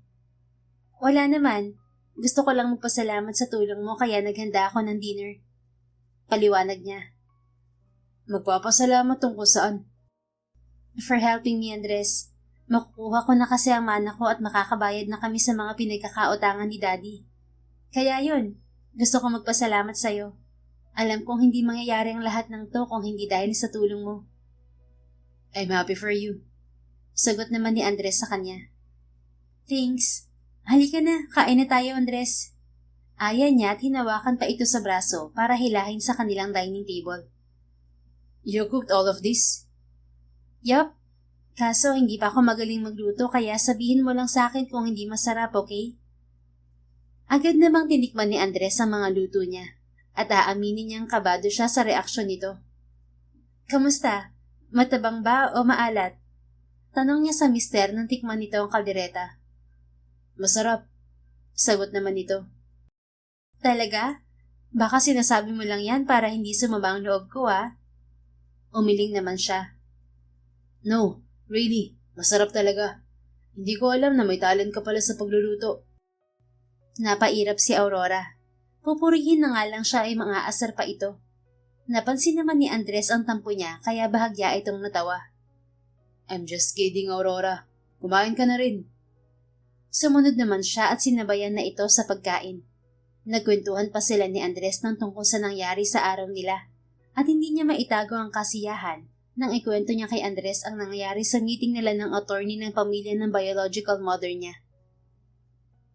Speaker 1: Wala naman. Gusto ko lang magpasalamat sa tulong mo kaya naghanda ako ng dinner. Paliwanag niya.
Speaker 2: Magpapasalamat tungkol saan?
Speaker 1: For helping me, Andres. Makukuha ko na kasi ang mana ko at makakabayad na kami sa mga pinagkakautangan ni Daddy. Kaya yun, gusto ko magpasalamat sa'yo. Alam kong hindi mangyayari ang lahat ng to kung hindi dahil sa tulong mo.
Speaker 2: I'm happy for you.
Speaker 1: Sagot naman ni Andres sa kanya. Thanks. Halika na, kain na tayo, Andres. Aya niya at hinawakan pa ito sa braso para hilahin sa kanilang dining table.
Speaker 2: You cooked all of this?
Speaker 1: Yup. Kaso hindi pa ako magaling magluto kaya sabihin mo lang sa akin kung hindi masarap, okay? Agad namang tinikman ni Andres ang mga luto niya at aaminin niyang kabado siya sa reaksyon nito. Kamusta? Matabang ba o maalat? Tanong niya sa mister nang tikman nito ang kaldereta.
Speaker 2: Masarap.
Speaker 1: Sagot naman nito. Talaga? Baka sinasabi mo lang yan para hindi sumaba ang loob ko, ah. Umiling naman siya.
Speaker 2: No, really. Masarap talaga. Hindi ko alam na may talent ka pala sa pagluluto.
Speaker 1: Napairap si Aurora. Pupurihin na nga lang siya ay mga asar pa ito. Napansin naman ni Andres ang tampo niya kaya bahagya itong natawa.
Speaker 2: I'm just kidding, Aurora. Kumain ka na rin.
Speaker 1: Sumunod naman siya at sinabayan na ito sa pagkain. Nagkwentuhan pa sila ni Andres ng tungkol sa nangyari sa araw nila at hindi niya maitago ang kasiyahan nang ikwento niya kay Andres ang nangyari sa meeting nila ng attorney ng pamilya ng biological mother niya.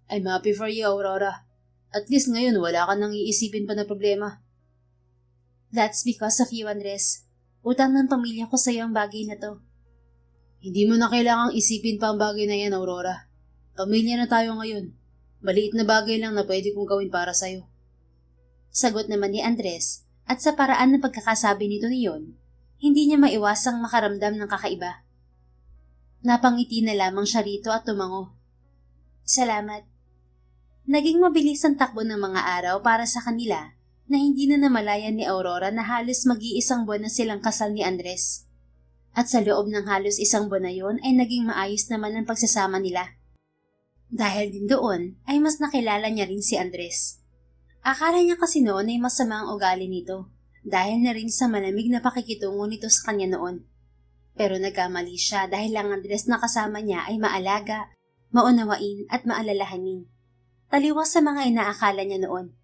Speaker 2: I'm happy for you, Aurora. At least ngayon wala ka nang iisipin pa na problema.
Speaker 1: That's because of you, Andres. Utang ng pamilya ko sa'yo ang bagay na to.
Speaker 2: Hindi mo na kailangang isipin pa ang bagay na yan, Aurora. Pamilya na tayo ngayon. Maliit na bagay lang na pwede kong gawin para sa'yo.
Speaker 1: Sagot naman ni Andres, at sa paraan ng pagkakasabi nito niyon, hindi niya maiwasang makaramdam ng kakaiba. Napangiti na lamang siya rito at tumango. Salamat. Naging mabilis ang takbo ng mga araw para sa kanila na hindi na namalayan ni Aurora na halos mag-iisang buwan na silang kasal ni Andres. At sa loob ng halos isang buwan na yon ay naging maayos naman ang pagsasama nila. Dahil din doon ay mas nakilala niya rin si Andres. Akala niya kasi noon ay masama ang ugali nito dahil na rin sa malamig na pakikitungo nito sa kanya noon. Pero nagkamali siya dahil ang Andres na kasama niya ay maalaga, maunawain at maalalahanin. Taliwas sa mga inaakala niya noon.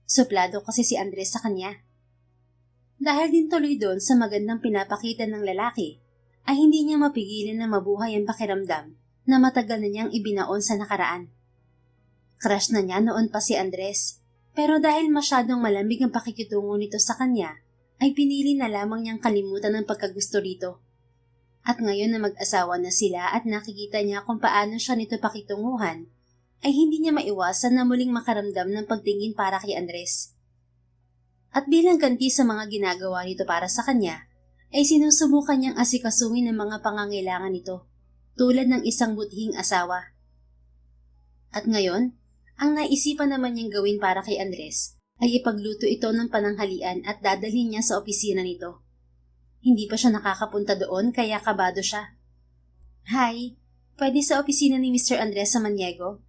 Speaker 1: Suplado kasi si Andres sa kanya. Dahil din tuloy doon sa magandang pinapakita ng lalaki, ay hindi niya mapigilan na mabuhay ang pakiramdam na matagal na niyang ibinaon sa nakaraan. Crush na niya noon pa si Andres, pero dahil masyadong malamig ang pakikitungo nito sa kanya, ay pinili na lamang niyang kalimutan ang pagkagusto rito. At ngayon na mag-asawa na sila at nakikita niya kung paano siya nito pakitunguhan, ay hindi niya maiwasan na muling makaramdam ng pagtingin para kay Andres. At bilang ganti sa mga ginagawa nito para sa kanya, ay sinusubukan niyang asikasuhin ang mga pangangailangan nito, tulad ng isang butihing asawa. At ngayon, ang naisipan naman niyang gawin para kay Andres ay ipagluto ito ng pananghalian at dadalhin niya sa opisina nito. Hindi pa siya nakakapunta doon kaya kabado siya. Hi, pwede sa opisina ni Mr. Andres Samaniego?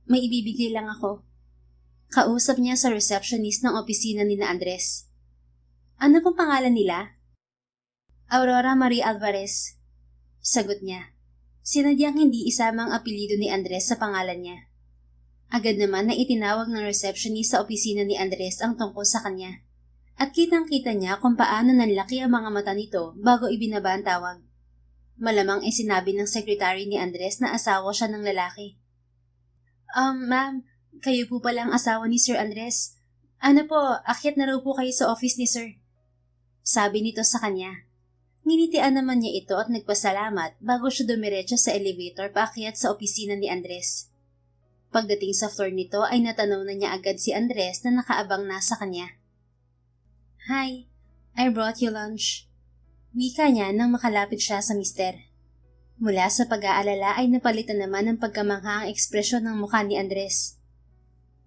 Speaker 1: May ibibigay lang ako. Kausap niya sa receptionist ng opisina ni na Andres. Ano pong pangalan nila? Aurora Marie Alvarez. Sagot niya. Sinadyang hindi isama ang apelyido ni Andres sa pangalan niya. Agad naman na itinawag ng receptionist sa opisina ni Andres ang tungkol sa kanya. At kitang-kita niya kung paano nanlaki ang mga mata nito bago ibinaba ang tawag. Malamang ay sinabi ng secretary ni Andres na asawa siya ng lalaki. Ma'am, kayo po pala ang asawa ni Sir Andres. Ano po, akyat na raw po kayo sa office ni Sir. Sabi nito sa kanya. Nginitian naman niya ito at nagpasalamat bago siya dumiretso sa elevator paakyat sa opisina ni Andres. Pagdating sa floor nito ay natanaw na niya agad si Andres na nakaabang na sa kanya. Hi, I brought you lunch. Wika niya nang makalapit siya sa mister. Mula sa pag-aalala ay napalitan naman ng pagkamangha ang ekspresyon ng mukha ni Andres.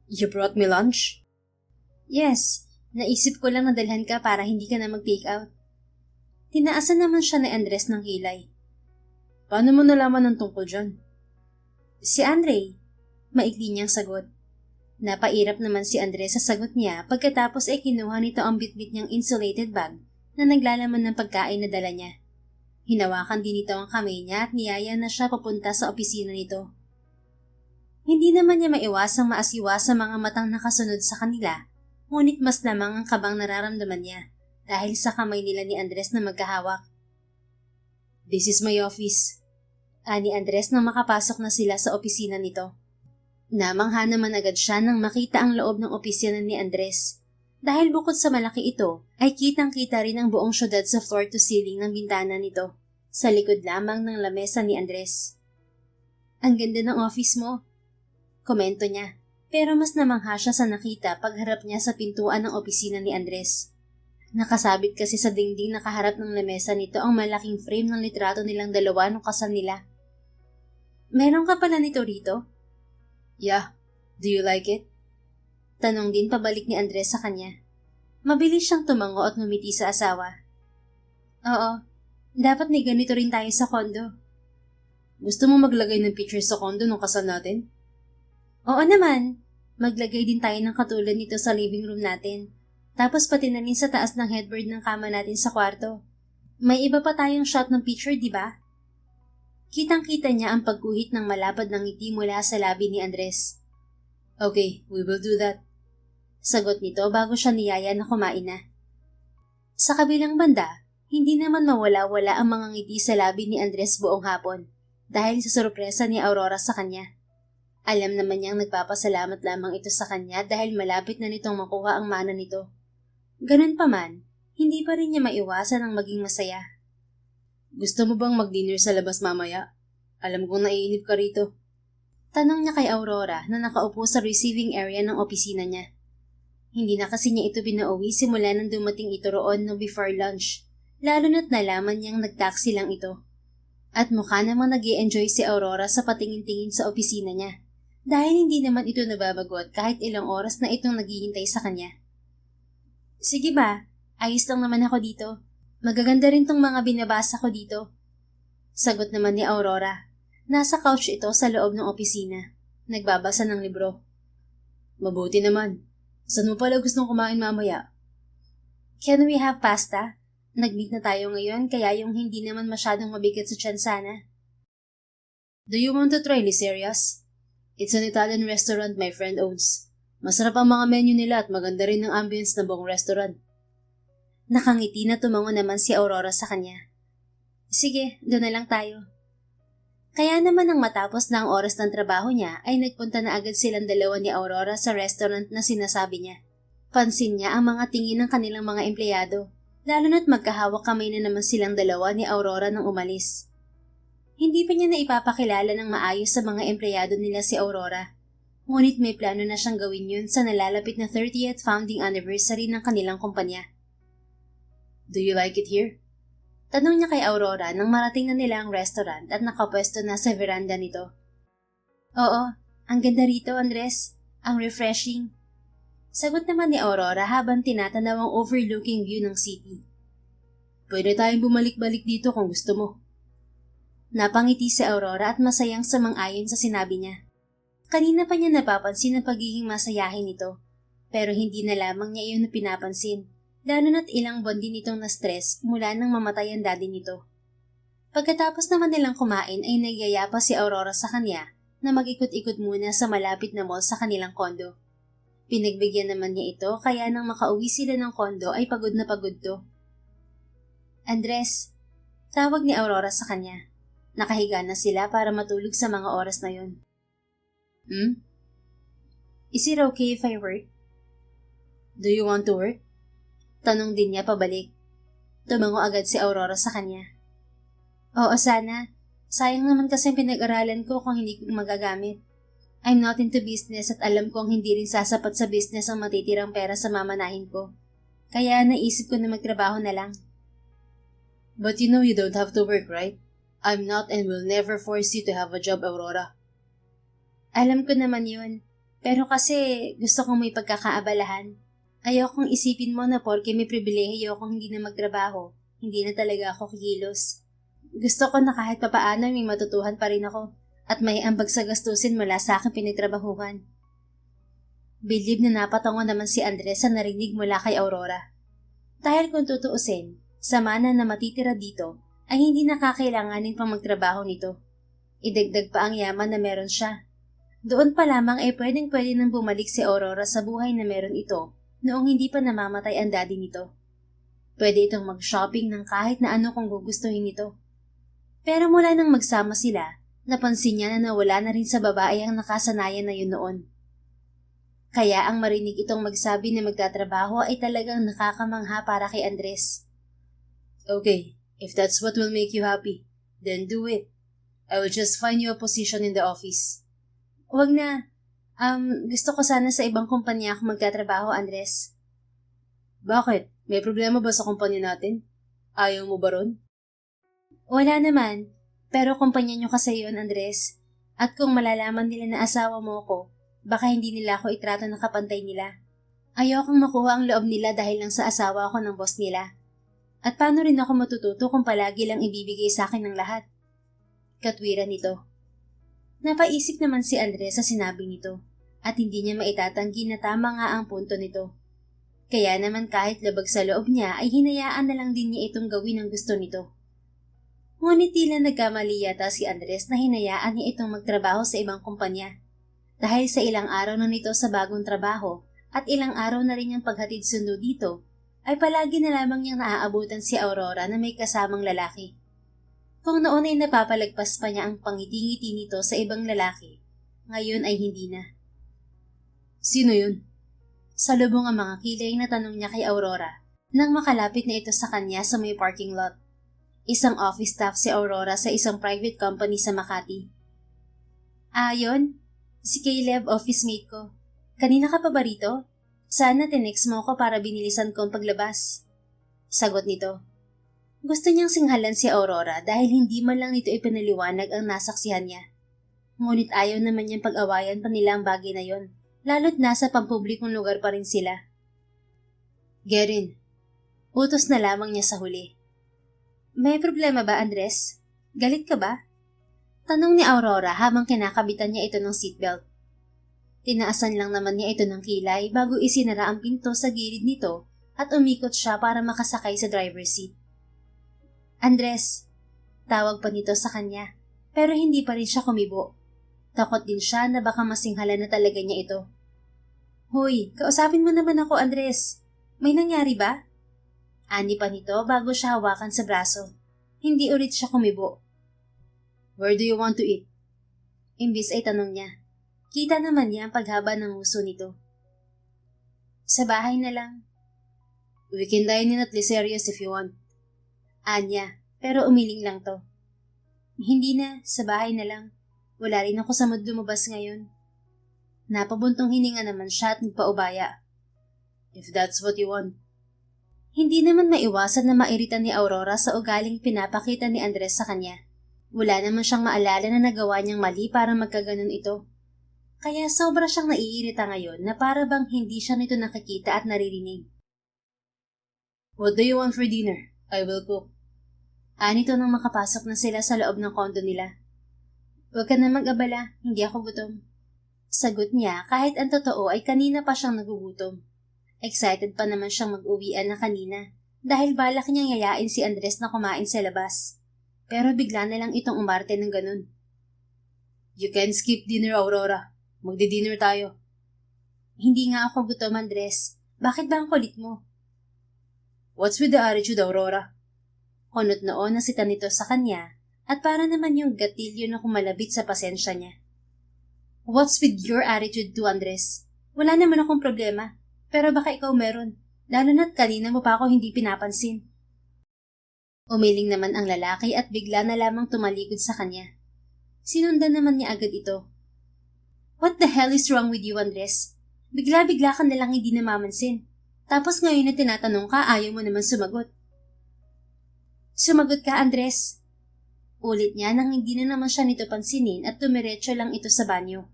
Speaker 2: You brought me lunch?
Speaker 1: Yes, naisip ko lang na dalhan ka para hindi ka na mag-take out. Tinaasan naman siya ni Andres ng kilay.
Speaker 2: Paano mo nalaman ang tungkol dyan?
Speaker 1: Si Andre, maikli niyang sagot. Napairap naman si Andres sa sagot niya pagkatapos ay kinuha nito ang bitbit niyang insulated bag na naglalaman ng pagkain na dala niya. Hinawakan din nito ang kamay niya at niyaya na siya papunta sa opisina nito. Hindi naman niya maiwasang maasiwa sa mga matang nakasunod sa kanila, ngunit mas lamang ang kabang nararamdaman niya dahil sa kamay nila ni Andres na magkahawak.
Speaker 2: This is my office.
Speaker 1: Ani Andres nang makapasok na sila sa opisina nito. Namangha naman agad siya nang makita ang loob ng opisina ni Andres. Dahil bukod sa malaki ito, ay kitang-kita rin ang buong syudad sa floor to ceiling ng bintana nito, sa likod lamang ng lamesa ni Andres. Ang ganda ng office mo, komento niya, pero mas namangha siya sa nakita pagharap niya sa pintuan ng opisina ni Andres. Nakasabit kasi sa dingding na kaharap ng lamesa nito ang malaking frame ng litrato nilang dalawa nung kasal nila. Meron ka pala nito rito?
Speaker 2: Yeah, do you like it?
Speaker 1: Tanong din pabalik ni Andres sa kanya. Mabilis siyang tumango at ngumiti sa asawa. Oo, dapat may ganito rin tayo sa kondo.
Speaker 2: Gusto mo maglagay ng picture sa kondo nung kasal natin?
Speaker 1: Oo naman, maglagay din tayo ng katulad nito sa living room natin. Tapos pati na rin sa taas ng headboard ng kama natin sa kwarto. May iba pa tayong shot ng picture, di ba? Kitang-kita niya ang pagguhit ng malapad ng ngiti mula sa labi ni Andres.
Speaker 2: Okay, we will do that.
Speaker 1: Sagot nito bago siya niyaya na kumain na. Sa kabilang banda, Hindi naman mawala-wala ang mga ngiti sa labi ni Andres buong hapon dahil sa sorpresa ni Aurora sa kanya. Alam naman niyang nagpapasalamat lamang ito sa kanya dahil malapit na nitong makuha ang mana nito. Ganun pa man, hindi pa rin niya maiwasan ang maging masaya.
Speaker 2: Gusto mo bang mag-dinner sa labas mamaya? Alam kong naiinip ka rito.
Speaker 1: Tanong niya kay Aurora na nakaupo sa receiving area ng opisina niya. Hindi na kasi niya ito binauwi simula nang dumating ito roon no before lunch, lalo na't nalaman niyang nag-taxi lang ito. At mukha namang nag-i-enjoy si Aurora sa patingin-tingin sa opisina niya, dahil hindi naman ito nababagot kahit ilang oras na itong naghihintay sa kanya. Sige ba, ayos lang naman ako dito. Magaganda rin tong mga binabasa ko dito. Sagot naman ni Aurora. Nasa couch ito sa loob ng opisina. Nagbabasa ng libro.
Speaker 2: Mabuti naman. Saan mo pala gustong kumain mamaya?
Speaker 1: Can we have pasta? Nag-meet na tayo ngayon kaya yung hindi naman masyadong mabigat sa tiyan sana.
Speaker 2: Do you want to try Liceria's? It's an Italian restaurant my friend owns. Masarap ang mga menu nila at maganda rin ang ambience ng buong restaurant.
Speaker 1: Nakangiti na tumango naman si Aurora sa kanya. Sige, doon na lang tayo. Kaya naman nang matapos na ang oras ng trabaho niya ay nagpunta na agad silang dalawa ni Aurora sa restaurant na sinasabi niya. Pansin niya ang mga tingin ng kanilang mga empleyado, lalo na't magkahawak kamay na naman silang dalawa ni Aurora nang umalis. Hindi pa niya na ipapakilala ng maayos sa mga empleyado nila si Aurora. Ngunit may plano na siyang gawin yun sa nalalapit na 30th founding anniversary ng kanilang kumpanya.
Speaker 2: Do you like it here?
Speaker 1: Tanong niya kay Aurora nang marating na nila ang restaurant at nakapwesto na sa veranda nito. Oo, ang ganda rito, Andres. Ang refreshing. Sagot naman ni Aurora habang tinatanaw ang overlooking view ng city.
Speaker 2: Pwede tayong bumalik-balik dito kung gusto mo.
Speaker 1: Napangiti si Aurora at masayang sumang-ayon sa sinabi niya. Kanina pa niya napapansin ang pagiging masayahin nito, pero hindi na lamang niya iyon na pinapansin. Lalo na't ilang buwan din itong na-stress mula nang mamatay ang daddy nito. Pagkatapos naman nilang kumain ay nagyayapa si Aurora sa kanya na mag-ikot-ikot muna sa malapit na mall sa kanilang kondo. Pinagbigyan naman niya ito kaya nang makauwi sila ng kondo ay pagod na pagod to. Andres, tawag ni Aurora sa kanya. Nakahiga na sila para matulog sa mga oras na yun. Is it okay if I work?
Speaker 2: Do you want to work?
Speaker 1: Tanong din niya pabalik. Tumango agad si Aurora sa kanya. Oo sana. Sayang naman kasi pinag-aralan ko kung hindi ko magagamit. I'm not into business at alam kong hindi rin sasapat sa business ang matitirang pera sa mamanahin ko. Kaya naisip ko na magtrabaho na lang.
Speaker 2: But you know you don't have to work, right? I'm not and will never force you to have a job, Aurora.
Speaker 1: Alam ko naman yun. Pero kasi gusto kong may pagkakaabalahan. Ayokong isipin mo na porke may pribilehiyo akong hindi na magtrabaho, hindi na talaga ako kikilos. Gusto ko na kahit papaano may matutuhan pa rin ako at may ambag sa gastusin mula sa aking pinagtrabahuhan. Bilib na napatango naman si Andres sa narinig mula kay Aurora. Dahil kung tutuusin, sa mana na matitira dito ay hindi nakakailanganin pang magtrabaho nito. Idagdag pa ang yaman na meron siya. Doon pa lamang ay pwedeng-pwede nang bumalik si Aurora sa buhay na meron ito noong hindi pa namamatay ang daddy nito. Pwede itong mag-shopping ng kahit na ano kung gugustuhin nito. Pero mula nang magsama sila, napansin niya na nawala na rin sa babae ang nakasanayan na yun noon. Kaya ang marinig itong magsabi na magtatrabaho ay talagang nakakamangha para kay Andres.
Speaker 2: Okay, if that's what will make you happy, then do it. I will just find you a position in the office.
Speaker 1: Huwag na. Gusto ko sana sa ibang kumpanya ako magtatrabaho, Andres.
Speaker 2: Bakit? May problema ba sa kumpanya natin? Ayaw mo ba ron?
Speaker 1: Wala naman. Pero kumpanya nyo kasi yun, Andres. At kung malalaman nila na asawa mo ko, baka hindi nila ako itrato na kapantay nila. Ayokong makuha ang loob nila dahil lang sa asawa ko ng boss nila. At paano rin ako matututo kung palagi lang ibibigay sa akin ng lahat? Katwiran nito. Napaisip naman si Andres sa sinabing nito at hindi niya maitatanggi na tama nga ang punto nito. Kaya naman kahit labag sa loob niya ay hinayaan na lang din niya itong gawin ang gusto nito. Ngunit tila nagkamali yata si Andres na hinayaan niya itong magtrabaho sa ibang kumpanya. Dahil sa ilang araw na nito sa bagong trabaho at ilang araw na rin niyang paghatid sundo dito, ay palagi na lamang niyang naaabutan si Aurora na may kasamang lalaki. Kung noon ay napapalagpas pa niya ang pangiti-ngiti nito sa ibang lalaki, ngayon ay hindi na.
Speaker 2: Sino yun?
Speaker 1: Salubong ang mga kilay na tanong niya kay Aurora nang makalapit na ito sa kanya sa may parking lot. Isang office staff si Aurora sa isang private company sa Makati. Yun? Si Caleb, office mate ko. Kanina ka pa ba rito? Sana tinext mo ko para binilisan ko ang paglabas. Sagot nito. Gusto niyang singhalan si Aurora dahil hindi man lang nito ipinaliwanag ang nasaksihan niya. Ngunit ayaw naman niyang pag-awayan pa nila ang bagay na yon, lalo't nasa pampublikong lugar pa rin sila.
Speaker 2: Gerin.
Speaker 1: Utos na lamang niya sa huli. May problema ba, Andres? Galit ka ba? Tanong ni Aurora habang kinakabitan niya ito ng seatbelt. Tinaasan lang naman niya ito ng kilay bago isinara ang pinto sa gilid nito at umikot siya para makasakay sa driver's seat. Andres, tawag pa nito sa kanya, pero hindi pa rin siya kumibo. Takot din siya na baka masinghala na talaga niya ito. Hoy, kausapin mo naman ako, Andres. May nangyari ba? Ani pa nito bago siya hawakan sa braso. Hindi ulit siya kumibo.
Speaker 2: Where do you want to eat?
Speaker 1: Imbis ay tanong niya. Kita naman niya ang paghaba ng nguso nito. Sa bahay na lang.
Speaker 2: We can dine in at Liserios if you want.
Speaker 1: Anya, pero umiling lang to. Hindi na, sa bahay na lang. Wala rin ako sa mood lumabas ngayon. Napabuntong hininga naman siya at nagpaubaya.
Speaker 2: If that's what you want.
Speaker 1: Hindi naman maiwasan na mairita ni Aurora sa ugaling pinapakita ni Andres sa kanya. Wala naman siyang maalala na nagawa niyang mali para magkaganon ito. Kaya sobra siyang naiirita ngayon na para bang hindi siya nito nakikita at naririnig.
Speaker 2: What do you want for dinner? I will cook.
Speaker 1: Anito nang makapasok na sila sa loob ng kondo nila. Huwag ka na mag-abala, hindi ako gutom. Sagot niya kahit ang totoo ay kanina pa siyang nagugutom. Excited pa naman siyang mag-uwian na kanina dahil balak niyang yayain si Andres na kumain sa labas. Pero bigla na lang itong umarte ng ganun.
Speaker 2: You can skip dinner, Aurora. Magdi-dinner tayo.
Speaker 1: Hindi nga ako gutom, Andres. Bakit ba ang kulit mo?
Speaker 2: What's with the attitude, Aurora?
Speaker 1: Kunot noon na sita nito sa kanya at para naman yung gatilyo na kumalabit sa pasensya niya. What's with your attitude too, Andres? Wala naman akong problema, pero baka ikaw meron, lalo na't kanina mo pa ako hindi pinapansin. Umiling naman ang lalaki at bigla na lamang tumalikod sa kanya. Sinundan naman niya agad ito. What the hell is wrong with you, Andres? Bigla-bigla ka nalang hindi namamansin. Tapos ngayon na tinatanong ka, ayaw mo naman sumagot. Sumagot ka, Andres. Ulit niya nang hindi na naman siya nito pansinin at tumiretso lang ito sa banyo.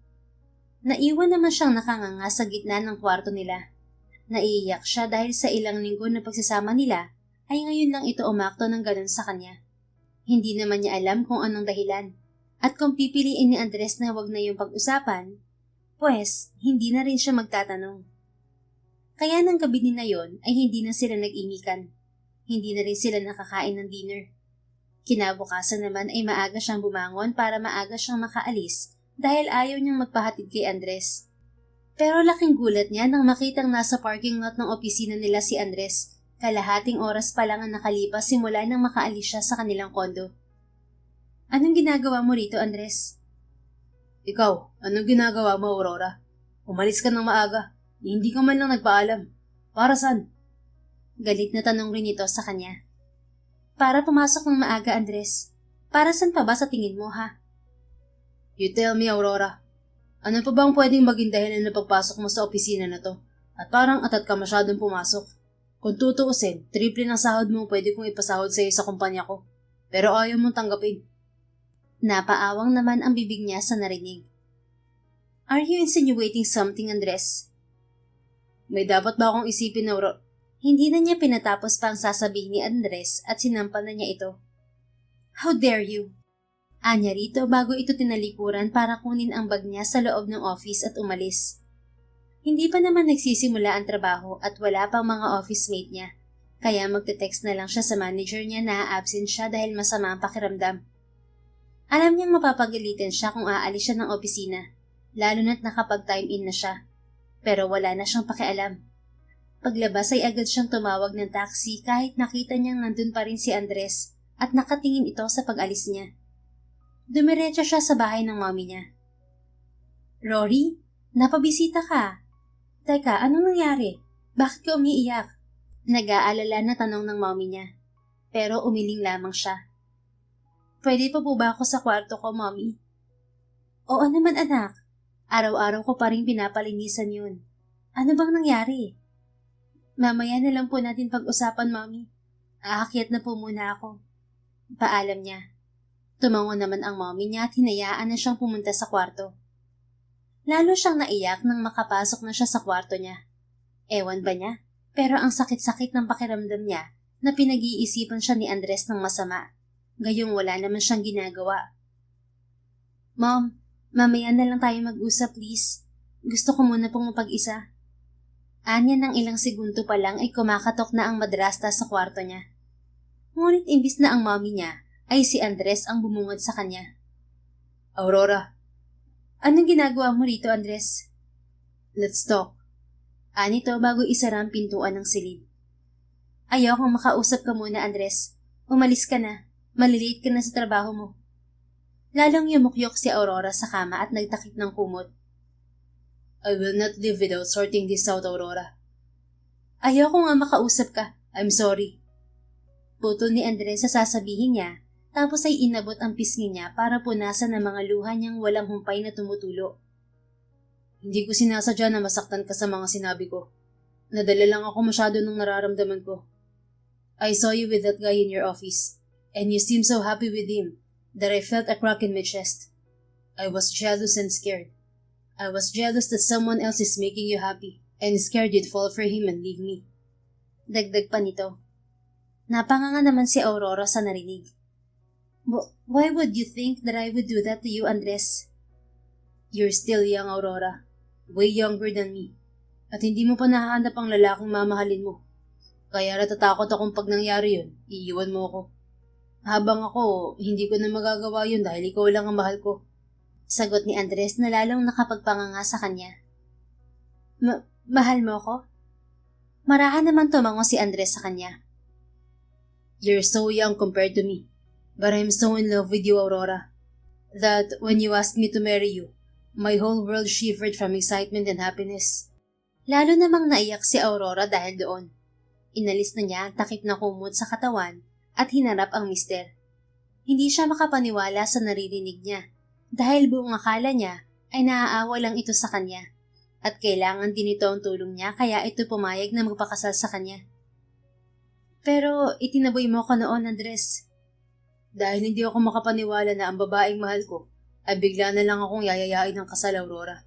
Speaker 1: Naiwan naman siyang nakanganga sa gitna ng kwarto nila. Naiiyak siya dahil sa ilang linggo na pagsasama nila ay ngayon lang ito umakto ng ganun sa kanya. Hindi naman niya alam kung anong dahilan. At kung pipiliin ni Andres na wag na yung pag-usapan, pues hindi na rin siya magtatanong. Kaya ng gabi din na yon ay hindi na sila nag-imikan. Hindi na rin sila nakakain ng dinner. Kinabukasan naman ay maaga siyang bumangon para maaga siyang makaalis dahil ayaw niyang magpahatid kay Andres. Pero laking gulat niya nang makitang nasa parking lot ng opisina nila si Andres. Kalahating oras pa lang ang nakalipas simula nang makaalis siya sa kanilang kondo. Anong ginagawa mo rito, Andres?
Speaker 2: Ikaw, anong ginagawa mo, Aurora? Umalis ka ng maaga. Hindi ka man lang nagpaalam. Para saan?
Speaker 1: Galit na tanong rin ito sa kanya. Para pumasok ng maaga, Andres. Para saan pa ba sa tingin mo, ha?
Speaker 2: You tell me, Aurora. Ano pa bang pwedeng maging dahilan na pagpasok mo sa opisina na to? At parang atat ka masyadong pumasok. Kung tutuusin, triple ng sahod mo pwede kong ipasahod sa iyo sa kumpanya ko. Pero ayaw mong tanggapin.
Speaker 1: Napaawang naman ang bibig niya sa narinig. Are you insinuating something, Andres?
Speaker 2: May dapat ba akong isipin, Aurora?
Speaker 1: Hindi na niya pinatapos pa ang sasabihin ni Andres at sinampal na niya ito. How dare you? Anya rito bago ito tinalikuran para kunin ang bag niya sa loob ng office at umalis. Hindi pa naman nagsisimula ang trabaho at wala pang mga office mate niya, kaya magte-text na lang siya sa manager niya na absent siya dahil masama ang pakiramdam. Alam niyang mapapagalitan siya kung aalis siya ng opisina, lalo na't nakapag-time in na siya, pero wala na siyang pakialam. Paglabas ay agad siyang tumawag ng taxi kahit nakita niyang nandun pa rin si Andres at nakatingin ito sa pag-alis niya. Dumiretso siya sa bahay ng mommy niya. Rory, napabisita ka. Teka, anong nangyari? Bakit ka umiiyak? Nag-aalala na tanong ng mommy niya. Pero umiling lamang siya. Pwede pa po ba ako sa kwarto ko, mommy? Oo naman anak. Araw-araw ko pa rin pinapalinisan yun. Ano bang nangyari? Mamaya na lang po natin pag-usapan, mommy. Aakyat na po muna ako. Paalam niya. Tumango naman ang mommy niya at hinayaan na siyang pumunta sa kwarto. Lalo siyang naiyak nang makapasok na siya sa kwarto niya. Ewan ba niya? Pero ang sakit-sakit ng pakiramdam niya na pinag-iisipan siya ni Andres ng masama. Gayong wala naman siyang ginagawa. Mom, mamaya na lang tayo mag-usap please. Gusto ko muna pong mapag-isa. Anya ng ilang segundo pa lang ay kumakatok na ang madrasta sa kwarto niya. Ngunit imbis na ang mommy niya ay si Andres ang bumungad sa kanya.
Speaker 2: Aurora.
Speaker 1: Anong ginagawa mo rito, Andres?
Speaker 2: Let's talk.
Speaker 1: Anito bago isara ang pintuan ng silid. Ayokong makausap ka muna, Andres. Umalis ka na. Malilate ka na sa trabaho mo. Lalong yumukyok si Aurora sa kama at nagtakip ng kumot.
Speaker 2: I will not live without sorting this out, Aurora.
Speaker 1: Ayoko nga makausap ka.
Speaker 2: I'm sorry.
Speaker 1: Putol ni Andres sa sasabihin niya, tapos ay inabot ang pisngi niya para punasan ng mga luha niyang walang humpay na tumutulo.
Speaker 2: Hindi ko sinasadya na masaktan ka sa mga sinabi ko. Nadala lang ako masyado nung nararamdaman ko. I saw you with that guy in your office, and you seemed so happy with him that I felt a crack in my chest. I was jealous and scared. I was jealous that someone else is making you happy and scared you'd fall for him and leave me.
Speaker 1: Dagdag pa nito. Napanganga naman si Aurora sa narinig. Why would you think that I would do that to you, Andres?
Speaker 2: You're still young, Aurora. Way younger than me. At hindi mo pa nahahanap ang lalaking mamahalin mo. Kaya natatakot akong pag nangyari yun, iiwan mo ako. Habang ako, hindi ko na magagawa yun dahil ikaw lang ang mahal ko.
Speaker 1: Sagot ni Andres na lalong nakapagpanganga sa kanya. Mahal mo ko? Marahan naman tumango si Andres sa kanya.
Speaker 2: You're so young compared to me, but I'm so in love with you, Aurora, that when you asked me to marry you, my whole world shivered from excitement and happiness.
Speaker 1: Lalo namang naiyak si Aurora dahil doon. Inalis na niya ang takip na kumot sa katawan at hinarap ang mister. Hindi siya makapaniwala sa naririnig niya. Dahil buong akala niya ay naaawa lang ito sa kanya at kailangan din ito ang tulong niya kaya ito pumayag na magpakasal sa kanya. Pero itinaboy mo ko noon, Andres.
Speaker 2: Dahil hindi ako makapaniwala na ang babaeng mahal ko ay bigla na lang akong yayayain ng kasal, Aurora.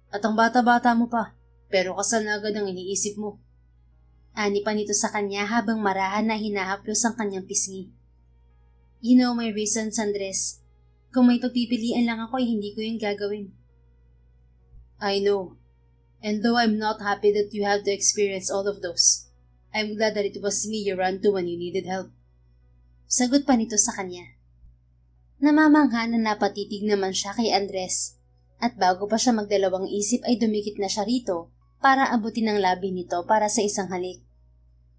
Speaker 2: At ang bata-bata mo pa, pero kasal na agad ang iniisip mo.
Speaker 1: Ani pa nito sa kanya habang marahan na hinahaplos ang kanyang pisngi. You know my reasons, Andres. Kung may pagpipilian lang ako ay hindi ko yun gagawin.
Speaker 2: I know. And though I'm not happy that you had to experience all of those, I'm glad that it was me you ran to when you needed help.
Speaker 1: Sagot pa nito sa kanya. Namamangha na napatitig naman siya kay Andres. At bago pa siya magdalawang isip ay dumikit na siya rito para abutin ang labi nito para sa isang halik.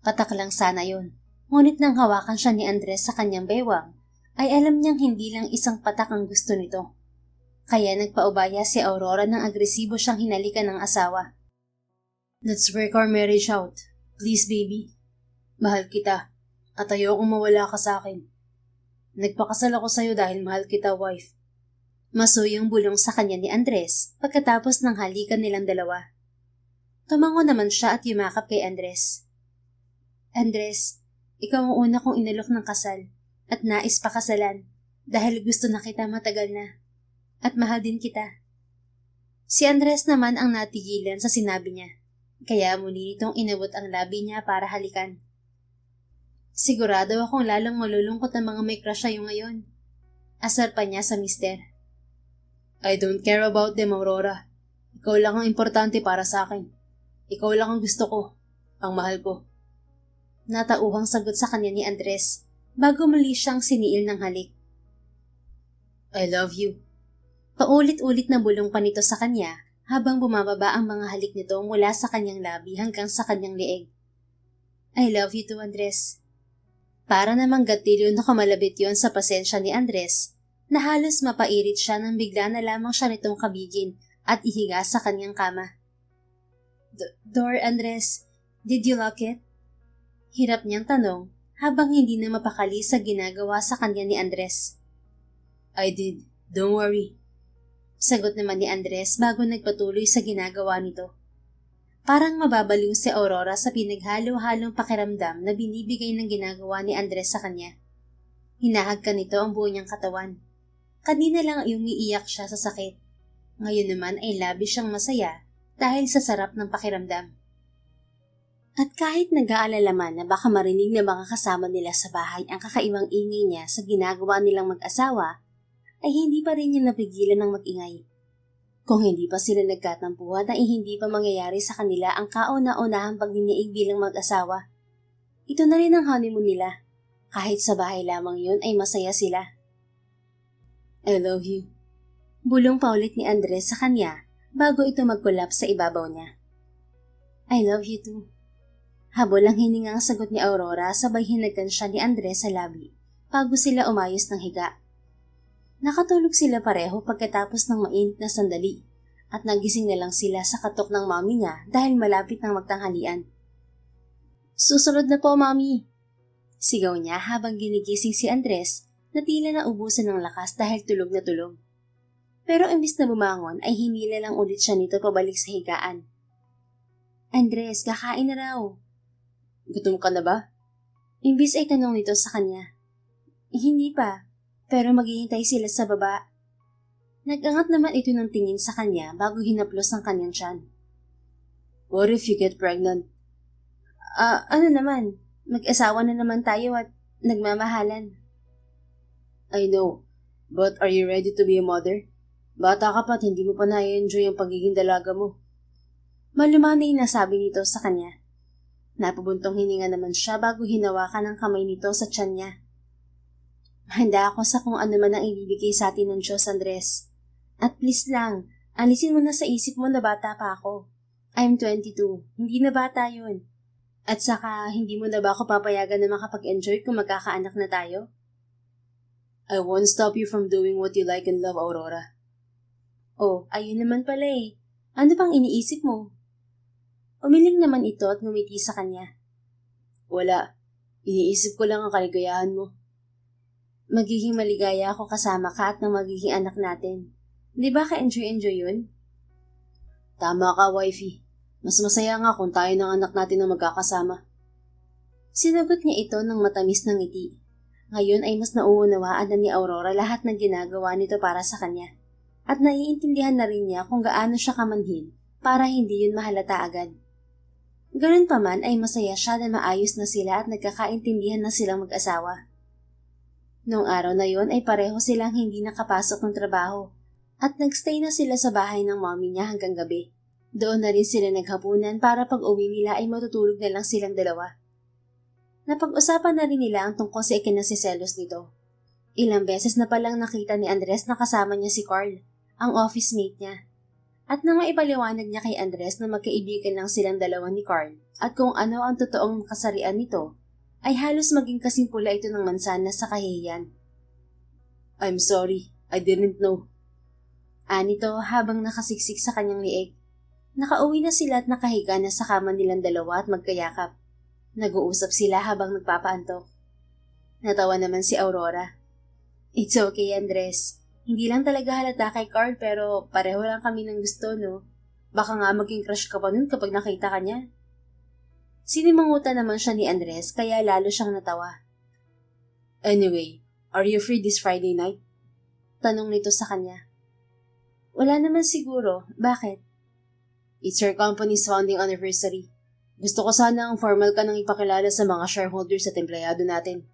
Speaker 1: Patak lang sana yun. Ngunit nang hawakan siya ni Andres sa kanyang bewang, ay alam niyang hindi lang isang patak ang gusto nito. Kaya nagpaubaya si Aurora nang agresibo siyang hinalikan ng asawa.
Speaker 2: Let's work our marriage out. Please, baby. Mahal kita. At ayokong mawala ka sa akin. Nagpakasal ako sa'yo dahil mahal kita, wife.
Speaker 1: Masuyong bulong sa kanya ni Andres pagkatapos ng halikan nilang dalawa. Tumango naman siya at yumakap kay Andres. Andres, ikaw ang una kong inalok ng kasal. At nais pakasalan dahil gusto na kita matagal na at mahal din kita. Si Andres naman ang natigilan sa sinabi niya, kaya muli nitong inabot ang labi niya para halikan. Sigurado akong lalong malulungkot ang mga may crush sa'yo ngayon. Asar pa niya sa mister.
Speaker 2: I don't care about them, Aurora. Ikaw lang ang importante para sa akin. Ikaw lang ang gusto ko, ang mahal ko.
Speaker 1: Natauhang sagot sa kanya ni Andres bago muli siyang siniil ng halik.
Speaker 2: I love you.
Speaker 1: Paulit-ulit na bulong pa nito sa kanya habang bumababa ang mga halik nito mula sa kanyang labi hanggang sa kanyang leeg. I love you too, Andres. Para namang gatilyo na kamalabit yon sa pasensya ni Andres, na halos mapairit siya nang bigla na lamang siya nitong kabigin at ihiga sa kanyang kama. Door, Andres, did you lock it? Hirap niyang tanong habang hindi na mapakali sa ginagawa sa kanya ni Andres.
Speaker 2: I did. Don't worry.
Speaker 1: Sagot naman ni Andres bago nagpatuloy sa ginagawa nito. Parang mababaliw si Aurora sa pinaghalo-halong pakiramdam na binibigay ng ginagawa ni Andres sa kanya. Hinahagkan nito ang buo niyang katawan. Kanina lang ay umiiyak siya sa sakit. Ngayon naman ay labis siyang masaya dahil sa sarap ng pakiramdam. At kahit nag-aalala man na baka marinig ng mga kasama nila sa bahay ang kakaibang ingay niya sa ginagawa nilang mag-asawa, ay hindi pa rin niya napigilan ng mag-ingay. Kung hindi pa sila nagkatampuhan ay hindi pa mangyayari sa kanila ang kauna-unahang pagniniig bilang mag-asawa. Ito na rin ang honeymoon nila. Kahit sa bahay lamang yun ay masaya sila.
Speaker 2: I love you.
Speaker 1: Bulong pa ulit ni Andres sa kanya bago ito mag-collapse sa ibabaw niya. I love you too. Habol ang hiningang sagot ni Aurora sabay hinagkan siya ni Andres sa labi bago sila umayos ng higa. Nakatulog sila pareho pagkatapos ng mainit na sandali at nagising na lang sila sa katok ng mami niya dahil malapit ng magtanghalian. Susunod na po, mami! Sigaw niya habang ginigising si Andres na tila na ubusan ng lakas dahil tulog na tulog. Pero imbis na bumangon ay hinila lang ulit siya nito pabalik sa higaan. Andres, kakain na raw.
Speaker 2: Gutom ka na ba?
Speaker 1: Imbis ay tanong nito sa kanya. Hindi pa. Pero maghihintay sila sa baba. Nag-angat naman ito ng tingin sa kanya bago hinaplos ang kanyang tiyan.
Speaker 2: What if you get pregnant?
Speaker 1: Ano naman? Mag-asawa na naman tayo at nagmamahalan.
Speaker 2: I know, but are you ready to be a mother? Bata ka pa't hindi mo pa na-enjoy ang pagiging dalaga mo.
Speaker 1: Malumanay na sabi nito sa kanya. Napabuntong hininga naman siya bago hinawakan ang kamay nito sa tiyan niya. Handa ako sa kung ano man ang ibibigay sa atin ng Diyos, Andres. At please lang, alisin mo na sa isip mo na bata pa ako. I'm 22, hindi na bata yun. At saka, hindi mo na ba ako papayagan na makapag-enjoy kung magkakaanak na tayo?
Speaker 2: I won't stop you from doing what you like and love, Aurora.
Speaker 1: Oh, ayun naman pala eh. Ano pang iniisip mo? Umiling naman ito at ngumiti sa kanya.
Speaker 2: Wala. Iniisip ko lang ang kaligayahan mo.
Speaker 1: Magiging maligaya ako kasama ka at ng magiging anak natin. Di ba ka-enjoy-enjoy yun?
Speaker 2: Tama ka, wifey. Mas masaya nga kung tayo ng anak natin na magkakasama.
Speaker 1: Sinagot niya ito ng matamis na ngiti. Ngayon ay mas nauunawaan na ni Aurora lahat ng ginagawa nito para sa kanya. At naiintindihan na rin niya kung gaano siya kamanhin para hindi yun mahalata agad. Ganun pa man ay masaya siya na maayos na sila at nagkakaintindihan na silang mag-asawa. Noong araw na yon ay pareho silang hindi nakapasok ng trabaho at nagstay na sila sa bahay ng mommy niya hanggang gabi. Doon na rin sila naghapunan para pag uwi nila ay matutulog na lang silang dalawa. Napag-usapan na rin nila ang tungkol sa ikinasiselos nito. Ilang beses na palang nakita ni Andres na kasama niya si Carl, ang office mate niya. At nang maipaliwanag niya kay Andres na magkaibigan lang silang dalawa ni Carl at kung ano ang totoong kasarian nito, ay halos maging kasing pula ito ng mansanas sa kahihiyan.
Speaker 2: I'm sorry, I didn't know.
Speaker 1: Anito habang nakasiksik sa kanyang lieg. Nakauwi na sila at nakahiga na sa kama nilang dalawa at magkayakap. Nag-uusap sila habang nagpapaantok. Natawa naman si Aurora. It's okay, Andres. Hindi lang talaga halata kay Carl pero pareho lang kami ng gusto, no? Baka nga maging crush ka pa nun kapag nakita ka niya. Sinimangutan naman siya ni Andres kaya lalo siyang natawa.
Speaker 2: Anyway, are you free this Friday night?
Speaker 1: Tanong nito sa kanya. Wala naman siguro. Bakit?
Speaker 2: It's our company's founding anniversary. Gusto ko sana ang formal ka nang ipakilala sa mga shareholders at empleyado natin.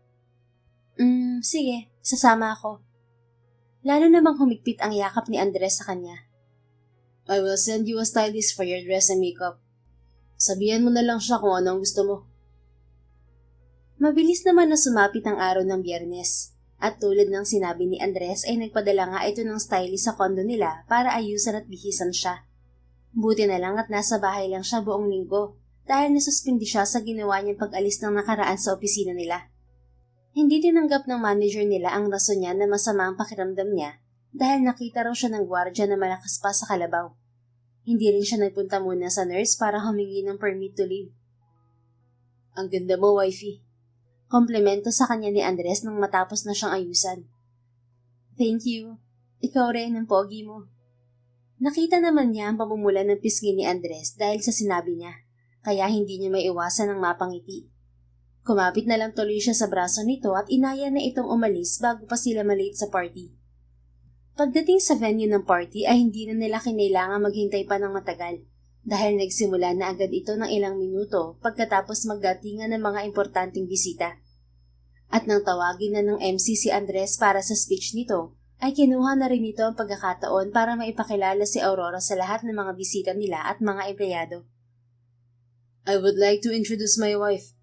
Speaker 1: Sige. Sasama ako. Lalo namang humigpit ang yakap ni Andres sa kanya.
Speaker 2: I will send you a stylist for your dress and makeup. Sabihan mo na lang siya kung ano ang gusto mo.
Speaker 1: Mabilis naman na sumapit ang araw ng Biyernes. At tulad ng sinabi ni Andres ay nagpadala nga ito ng stylist sa kondo nila para ayusan at bihisan siya. Buti na lang at nasa bahay lang siya buong linggo dahil nasuspindi siya sa ginawa niyang pag-alis ng nakaraan sa opisina nila. Hindi tinanggap ng manager nila ang rason niya na masama ang pakiramdam niya dahil nakita raw siya ng gwardya na malakas pa sa kalabaw. Hindi rin siya nagpunta muna sa nurse para humingi ng permit to leave.
Speaker 2: Ang ganda mo, wifey.
Speaker 1: Komplemento sa kanya ni Andres nang matapos na siyang ayusan. Thank you. Ikaw rin ang pogi mo. Nakita naman niya ang pamumula ng pisngi ni Andres dahil sa sinabi niya, kaya hindi niya maiwasan ang mapangiti. Kumapit na lang tuloy siya sa braso nito at inaya na itong umalis bago pa sila malate sa party. Pagdating sa venue ng party ay hindi na nila kinailangan maghintay pa ng matagal dahil nagsimula na agad ito ng ilang minuto pagkatapos magdatingan ng mga importanteng bisita. At nang tawagin na ng MC si Andres para sa speech nito, ay kinuha na rin ito ang pagkakataon para maipakilala si Aurora sa lahat ng mga bisita nila at mga empleyado.
Speaker 2: I would like to introduce my wife,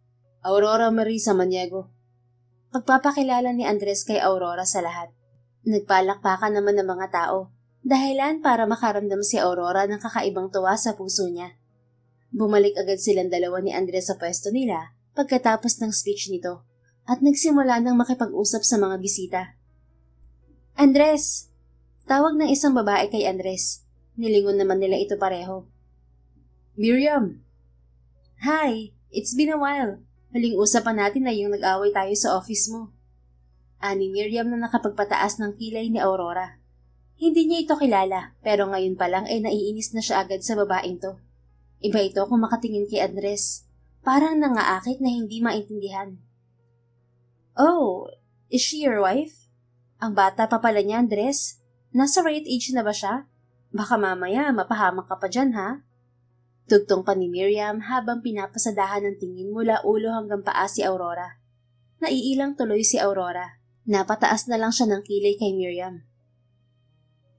Speaker 2: Aurora Marie Samaniego.
Speaker 1: Pagpapakilala ni Andres kay Aurora sa lahat. Nagpalakpakan naman ng mga tao, dahilan para makaramdam si Aurora ng kakaibang tuwa sa puso niya. Bumalik agad silang dalawa ni Andres sa pwesto nila pagkatapos ng speech nito at nagsimula ng makipag-usap sa mga bisita. Andres! Tawag ng isang babae kay Andres. Nilingon naman nila ito pareho.
Speaker 2: Miriam!
Speaker 1: Hi! It's been a while. Huling usapan natin na yung nag-away tayo sa office mo. Ani Miriam na nakapagpataas ng kilay ni Aurora. Hindi niya ito kilala, pero ngayon pa lang ay naiinis na siya agad sa babaeng to. Iba ito kung makatingin kay Andres. Parang nangaakit na hindi maintindihan. Oh, is she your wife? Ang bata pa pala niya, Andres. Nasa right age na ba siya? Baka mamaya mapahamak ka pa dyan, ha? Tugtong pa ni Miriam habang pinapasadahan ng tingin mula ulo hanggang paa si Aurora. Naiilang tuloy si Aurora. Napataas na lang siya ng kilay kay Miriam.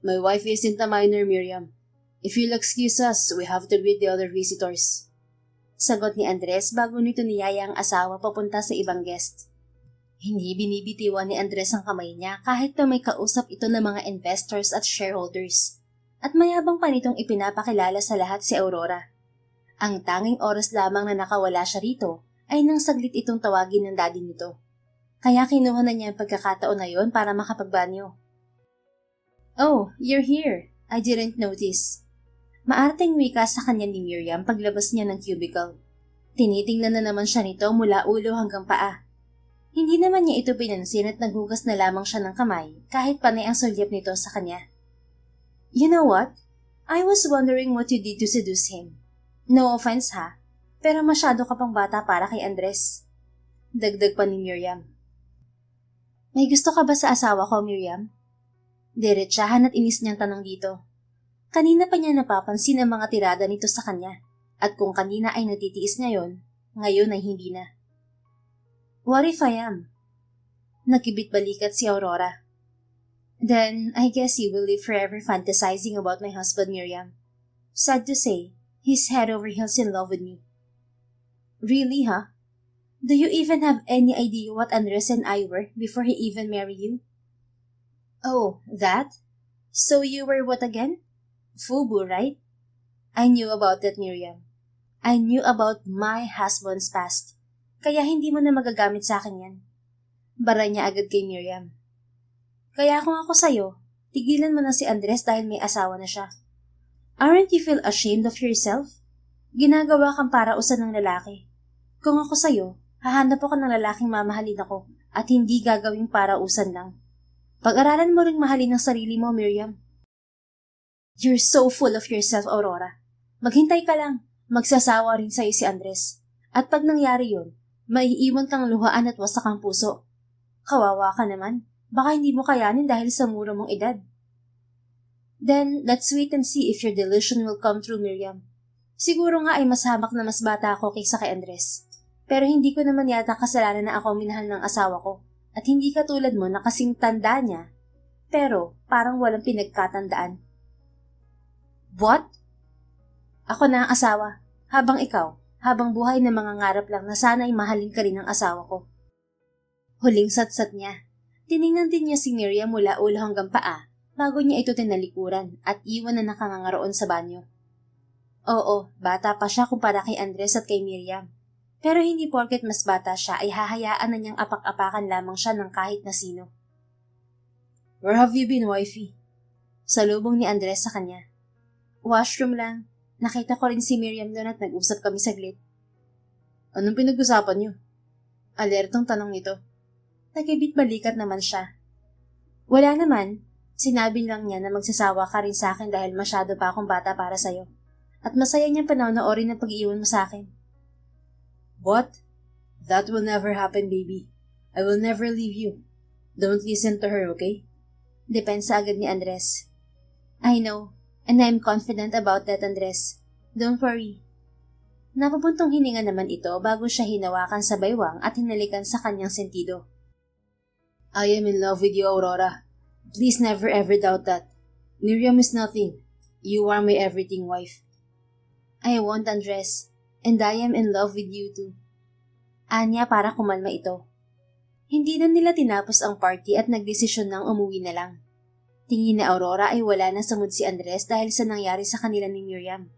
Speaker 2: My wife isn't a minor, Miriam. If you'll excuse us, we have to greet the other visitors.
Speaker 1: Sagot ni Andres bago nito niyaya ang asawa papunta sa ibang guest. Hindi binibitiwan ni Andres ang kamay niya kahit na may kausap ito ng mga investors at shareholders. At mayabang pa nitong ipinapakilala sa lahat si Aurora. Ang tanging oras lamang na nakawala siya rito ay nang saglit itong tawagin ng daddy nito. Kaya kinuha na niya ang pagkakataon na yon para makapagbanyo. Oh, you're here. I didn't notice. Maarteng wika sa kanya ni Miriam paglabas niya ng cubicle. Tinitingnan na naman siya nito mula ulo hanggang paa. Hindi naman niya ito pinansin at naghugas na lamang siya ng kamay kahit panay ang sulyap nito sa kanya. You know what? I was wondering what you did to seduce him. No offense ha, pero masyado ka pang bata para kay Andres. Dagdag pa ni Miriam. May gusto ka ba sa asawa ko, Miriam? Diretsahan at inis niyang tanong dito. Kanina pa niya napapansin ang mga tirada nito sa kanya, at kung kanina ay natitiis niya yon, ngayon ay hindi na. What if I am? Nakibit balikat si Aurora. Then, I guess you will live forever fantasizing about my husband, Miriam. Sad to say, he's head over heels in love with me. Really, huh? Do you even have any idea what Andres and I were before he even married you? Oh, that? So you were what again? Fubu, right? I knew about that, Miriam. I knew about my husband's past. Kaya hindi mo na magagamit sa akin yan. Bara niya agad kay Miriam. Kaya kung ako sa'yo, tigilan mo na si Andres dahil may asawa na siya. Aren't you feel ashamed of yourself? Ginagawa kang parausan ng lalaki. Kung ako sa'yo, hahanap ako ng lalaking mamahalin ako at hindi gagawing parausan lang. Pag-aralan mo ring mahalin ang sarili mo, Miriam. You're so full of yourself, Aurora. Maghintay ka lang. Magsasawa rin sa'yo si Andres. At pag nangyari yun, maiiwan kang luhaan at wasak ang puso. Kawawa ka naman. Baka hindi mo kayanin dahil sa mura mong edad. Then, let's wait and see if your delusion will come true, Miriam. Siguro nga ay mas hamak na mas bata ako kaysa kay Andres. Pero hindi ko naman yata kasalanan na ako minahal ng asawa ko. At hindi katulad mo na kasing tanda niya, pero parang walang pinagkatandaan. What? Ako na ang asawa, habang ikaw, habang buhay na mga ngarap lang na sana'y mahalin ka rin ng asawa ko. Huling satsat niya. Tiningnan din niya si Miriam mula ulo hanggang paa bago niya ito tinalikuran at iwan na nakangangaroon sa banyo. Oo, bata pa siya kumpara kay Andres at kay Miriam. Pero hindi porket mas bata siya ay hahayaan na niyang apak-apakan lamang siya ng kahit na sino.
Speaker 2: Where have you been, wifey?
Speaker 1: Salubong ni Andres sa kanya. Washroom lang. Nakita ko rin si Miriam doon at nag-usap kami saglit.
Speaker 2: Anong pinag-usapan niyo?
Speaker 1: Alertong tanong nito. Nagibit balikat naman siya. Wala naman. Sinabi lang niya na magsasawa ka rin sa akin dahil masyado pa akong bata para sa'yo. At masaya niyang panonoorin ang pag-iwan mo sa akin.
Speaker 2: What? That will never happen, baby. I will never leave you. Don't listen to her, okay?
Speaker 1: Depensa agad ni Andres. I know, and I'm confident about that, Andres. Don't worry. Napapuntong hininga naman ito bago siya hinawakan sa baywang at hinalikan sa kanyang sentido.
Speaker 2: I am in love with you, Aurora. Please never ever doubt that. Miriam is nothing. You are my everything, wife.
Speaker 1: I won't, Andres, and I am in love with you too. Anya para kumalma ito. Hindi na nila tinapos ang party at nagdesisyon ng umuwi na lang. Tingin na Aurora ay wala na sa mood si Andres dahil sa nangyari sa kanila ni Miriam.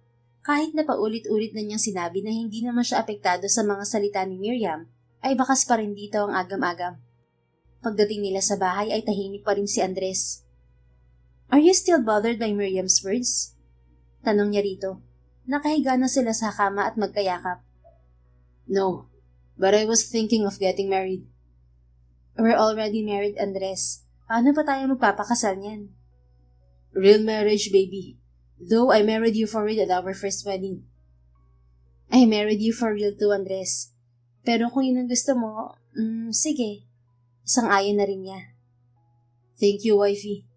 Speaker 1: Kahit na paulit-ulit na niyang sinabi na hindi naman siya apektado sa mga salita ni Miriam, ay bakas pa rin dito ang agam-agam. Pagdating nila sa bahay ay tahimik pa rin si Andres. Are you still bothered by Miriam's words? Tanong niya rito. Nakahiga na sila sa kama at magkayakap.
Speaker 2: No, but I was thinking of getting married.
Speaker 1: We're already married, Andres. Paano pa tayo magpapakasal niyan?
Speaker 2: Real marriage, baby. Though I married you for it at our first wedding.
Speaker 1: I married you for real too, Andres. Pero kung yun ang gusto mo, sige. Sang-ayon na rin niya.
Speaker 2: Thank you, wifey.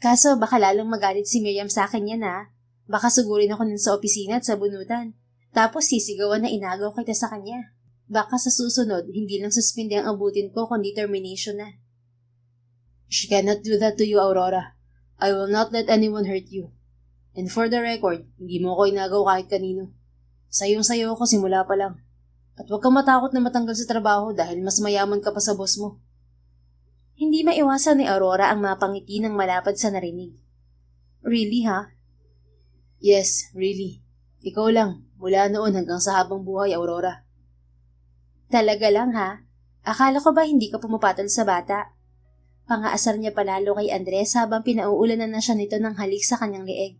Speaker 1: Kaso baka lalong magalit si Miriam sa akin yan ha. Baka sugurin ako nun sa opisina at sa bunutan. Tapos sisigawan na inagaw kita sa kanya. Baka sa susunod, hindi lang suspindi ang abutin ko kundi termination na.
Speaker 2: She cannot do that to you, Aurora. I will not let anyone hurt you. And for the record, hindi mo ko inagaw kahit kanino. Sayong-sayo ako simula pa lang. At huwag kang matakot na matanggal sa trabaho dahil mas mayaman ka pa sa boss mo.
Speaker 1: Hindi maiwasan ni Aurora ang mapangiti ng malapad sa narinig. Really, ha?
Speaker 2: Yes, really. Ikaw lang, mula noon hanggang sa habang buhay, Aurora.
Speaker 1: Talaga lang, ha? Akala ko ba hindi ka pumapatol sa bata? Pangaasar niya palalo kay Andres habang pinauulanan na siya nito ng halik sa kanyang leeg.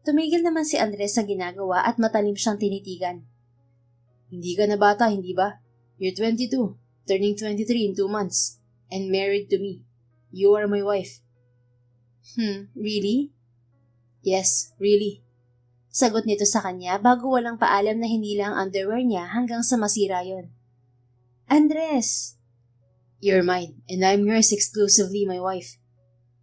Speaker 1: Tumigil naman si Andres sa ginagawa at matalim siyang tinitigan.
Speaker 2: Hindi ka na bata, hindi ba? You're 22, turning 23 in 2 months, and married to me. You are my wife.
Speaker 1: Really?
Speaker 2: Yes, really.
Speaker 1: Sagot nito sa kanya bago walang paalam na hinila ang underwear niya hanggang sa masira yon. Andres!
Speaker 2: You're mine, and I'm yours exclusively, my wife.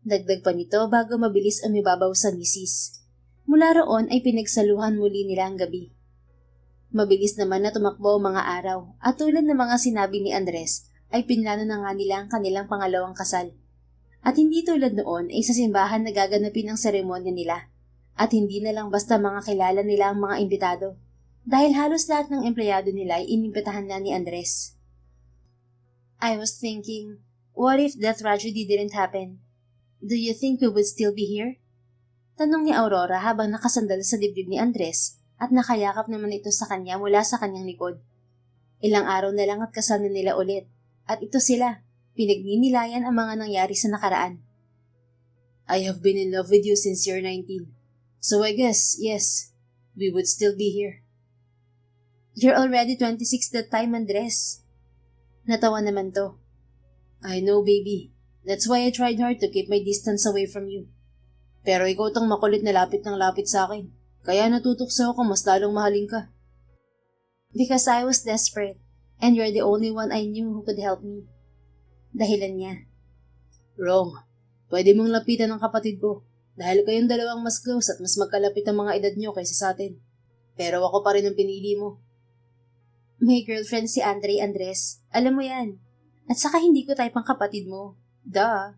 Speaker 1: Dagdag pa nito bago mabilis umibabaw sa misis. Mula roon ay pinagsaluhan muli nila ang gabi. Mabilis naman na tumakbo ang mga araw at tulad ng mga sinabi ni Andres ay pinlano na nga nila ang kanilang pangalawang kasal. At hindi tulad noon ay sa simbahan na gaganapin ang seremonya nila. At hindi na lang basta mga kilala nila ang mga imbitado. Dahil halos lahat ng empleyado nila ay inimbitahan na ni Andres. I was thinking, what if that tragedy didn't happen? Do you think we would still be here? Tanong ni Aurora habang nakasandal sa dibdib ni Andres at nakayakap naman ito sa kanya mula sa kanyang likod. Ilang araw na lang at kasal na nila ulit. At ito sila, pinagninilayan ang mga nangyari sa nakaraan.
Speaker 2: I have been in love with you since you're 19. So I guess, yes, we would still be here.
Speaker 1: You're already 26 that time, Andres. Natawa naman to.
Speaker 2: I know, baby. That's why I tried hard to keep my distance away from you. Pero ikaw tang makulit na lapit ng lapit sa akin. Kaya natutukso ako mas lalong mahalin ka.
Speaker 1: Because I was desperate, and you're the only one I knew who could help me. Dahilan niya.
Speaker 2: Wrong. Pwede mong lapitan ng kapatid ko. Dahil kayong dalawang mas close at mas magkalapit ang mga edad nyo kaysa sa atin. Pero ako pa rin ang pinili mo.
Speaker 1: May girlfriend si Andres. Alam mo yan. At saka hindi ko type ang kapatid mo. Duh.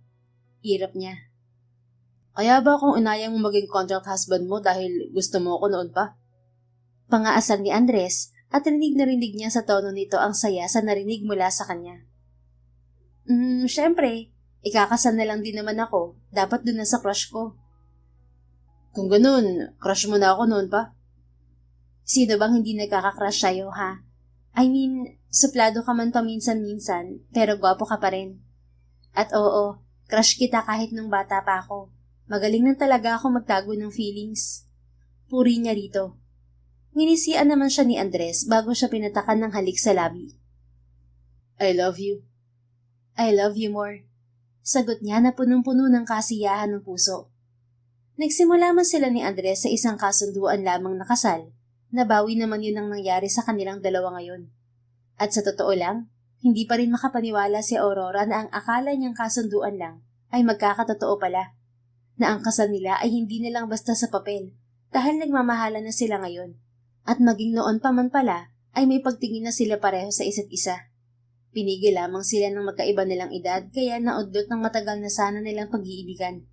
Speaker 1: Irap niya.
Speaker 2: Kaya ba kung inayang mo maging contract husband mo dahil gusto mo ako noon pa?
Speaker 1: Pangaasar ni Andres at rinig na rinig niya sa tono nito ang saya sa narinig mula sa kanya. Syempre. Ikakasal na lang din naman ako. Dapat dun na sa crush ko.
Speaker 2: Kung ganun, crush mo na ako noon pa.
Speaker 1: Sino bang hindi nagkakakrush sa'yo, ha? I mean, suplado ka man paminsan-minsan, pero gwapo ka pa rin. At oo, crush kita kahit nung bata pa ako. Magaling na talaga ako magtago ng feelings. Puri niya rito. Nginisian naman siya ni Andres bago siya pinatakan ng halik sa labi.
Speaker 2: I love you.
Speaker 1: I love you more. Sagot niya na punong-puno ng kasiyahan ng puso. Nagsimula man sila ni Andres sa isang kasunduan lamang na kasal. Nabawi naman yun ang nangyari sa kanilang dalawa ngayon. At sa totoo lang, hindi pa rin makapaniwala si Aurora na ang akala niyang kasunduan lang ay magkakatotoo pala. Na ang kasal nila ay hindi na lang basta sa papel dahil nagmamahalan na sila ngayon. At maging noon pa man pala ay may pagtingin na sila pareho sa isa't isa. Pinigil lamang sila ng magkaiba nilang edad kaya naudlot ng matagal na sana nilang pag-iibigan.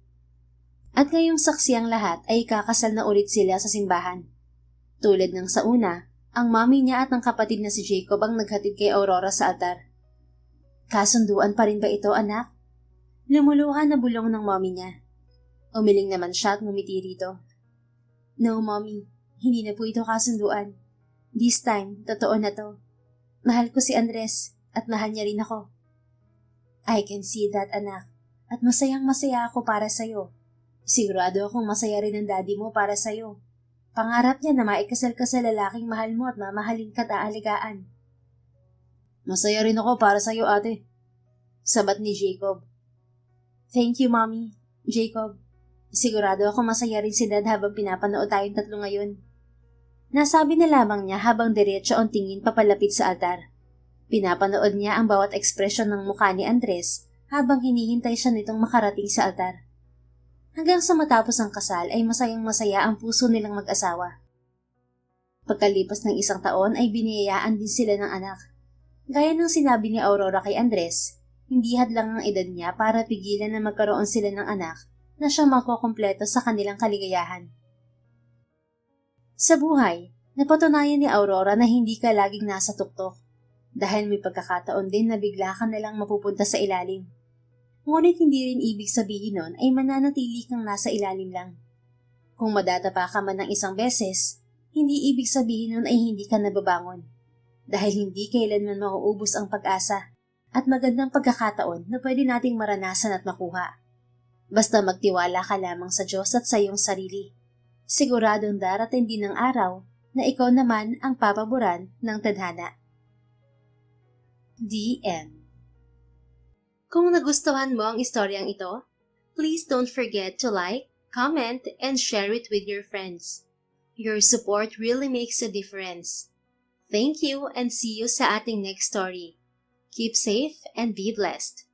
Speaker 1: At ngayong saksi ang lahat ay kakasal na ulit sila sa simbahan. Tulad ng sa una, ang mami niya at ang kapatid na si Jacob ang naghatid kay Aurora sa altar. Kasunduan pa rin ba ito, anak? Lumuluha na bulong ng mami niya. Umiling naman siya at ngumiti rito. No, mommy. Hindi na po ito kasunduan. This time, totoo na to. Mahal ko si Andres at mahal niya rin ako. I can see that, anak. At masayang-masaya ako para sa'yo. Sigurado akong masaya rin ang daddy mo para sa'yo. Pangarap niya na maikasal ka sa lalaking mahal mo at mamahalin ka at aaligaan.
Speaker 2: Masaya rin ako para sa'yo, ate.
Speaker 1: Sabat ni Jacob. Thank you, mommy. Jacob. Sigurado ako masaya rin si dad habang pinapanood tayong tatlo ngayon. Nasabi na lamang niya habang diretso ang tingin papalapit sa altar. Pinapanood niya ang bawat ekspresyon ng mukha ni Andres habang hinihintay siya nitong makarating sa altar. Hanggang sa matapos ang kasal ay masayang-masaya ang puso nilang mag-asawa. Pagkalipas ng isang taon ay biniyayaan din sila ng anak. Gaya ng sinabi ni Aurora kay Andres, hindi hadlang ang edad niya para pigilan na magkaroon sila ng anak na siya makukumpleto sa kanilang kaligayahan. Sa buhay, napatunayan ni Aurora na hindi ka laging nasa tuktok dahil may pagkakataon din na bigla ka nalang mapupunta sa ilalim. Ngunit hindi rin ibig sabihin nun ay mananatili kang nasa ilalim lang. Kung madatapa ka man ng isang beses, hindi ibig sabihin nun ay hindi ka nababangon. Dahil hindi kailanman mauubos ang pag-asa at magandang pagkakataon na pwede nating maranasan at makuha. Basta magtiwala ka lamang sa Diyos at sa iyong sarili. Siguradong darating din ang araw na ikaw naman ang papaboran ng tadhana. The End. Kung nagustuhan mo ang istoryang ito, please don't forget to like, comment, and share it with your friends. Your support really makes a difference. Thank you and see you sa ating next story. Keep safe and be blessed.